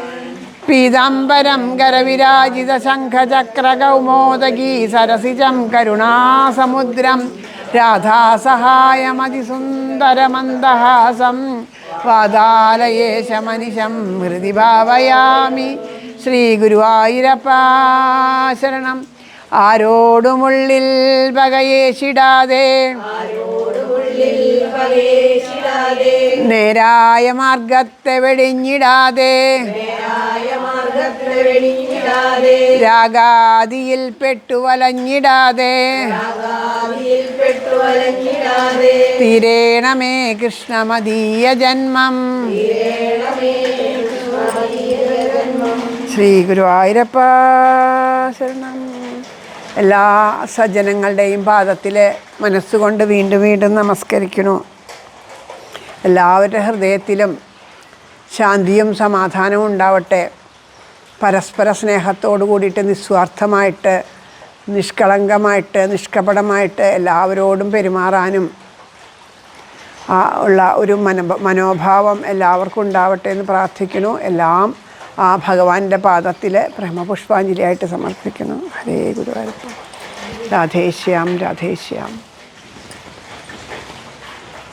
പീതാംബരം കരവിരാജിത ശംഖചക്രകൗമോദകീ സരസിജം കരുണാസമുദ്രം രാധാസഹായമതിസുന്ദരമന്ദഹാസം വാതാലയേശമനിശം ഹൃദി ഭാവയാമി. ശ്രീ ഗുരുവായൂരപ്പ ശരണം. ആരോടുമുള്ളിൽ പകയേശിടാതെ നേരായ മാർഗത്തെ വെടിഞ്ഞിടാതെ രാഗാദിയിൽ പെട്ടുവലഞ്ഞിടാതെ തീരേണമേ കൃഷ്ണമദീയ ജന്മം. ശ്രീ ഗുരുവായൂരപ്പ ശരണം. എല്ലാ സജ്ജനങ്ങളുടെയും പാദത്തിൽ മനസ്സുകൊണ്ട് വീണ്ടും വീണ്ടും നമസ്കരിക്കുന്നു. എല്ലാവരുടെ ഹൃദയത്തിലും ശാന്തിയും സമാധാനവും ഉണ്ടാവട്ടെ. പരസ്പര സ്നേഹത്തോടു കൂടിയിട്ട് നിസ്വാർത്ഥമായിട്ട് നിഷ്കളങ്കമായിട്ട് നിഷ്കപടമായിട്ട് എല്ലാവരോടും പെരുമാറാനും ഉള്ള ഒരു മനോഭാവം എല്ലാവർക്കും ഉണ്ടാവട്ടെ എന്ന് പ്രാർത്ഥിക്കുന്നു. എല്ലാം ആ ഭഗവാന്റെ പാദത്തിൽ പ്രേമപുഷ്പാഞ്ജലിയായിട്ട് സമർപ്പിക്കുന്നു. ഹരേ ഗുരുവായൂരപ്പ. രാധേശ്യാം രാധേശ്യാം.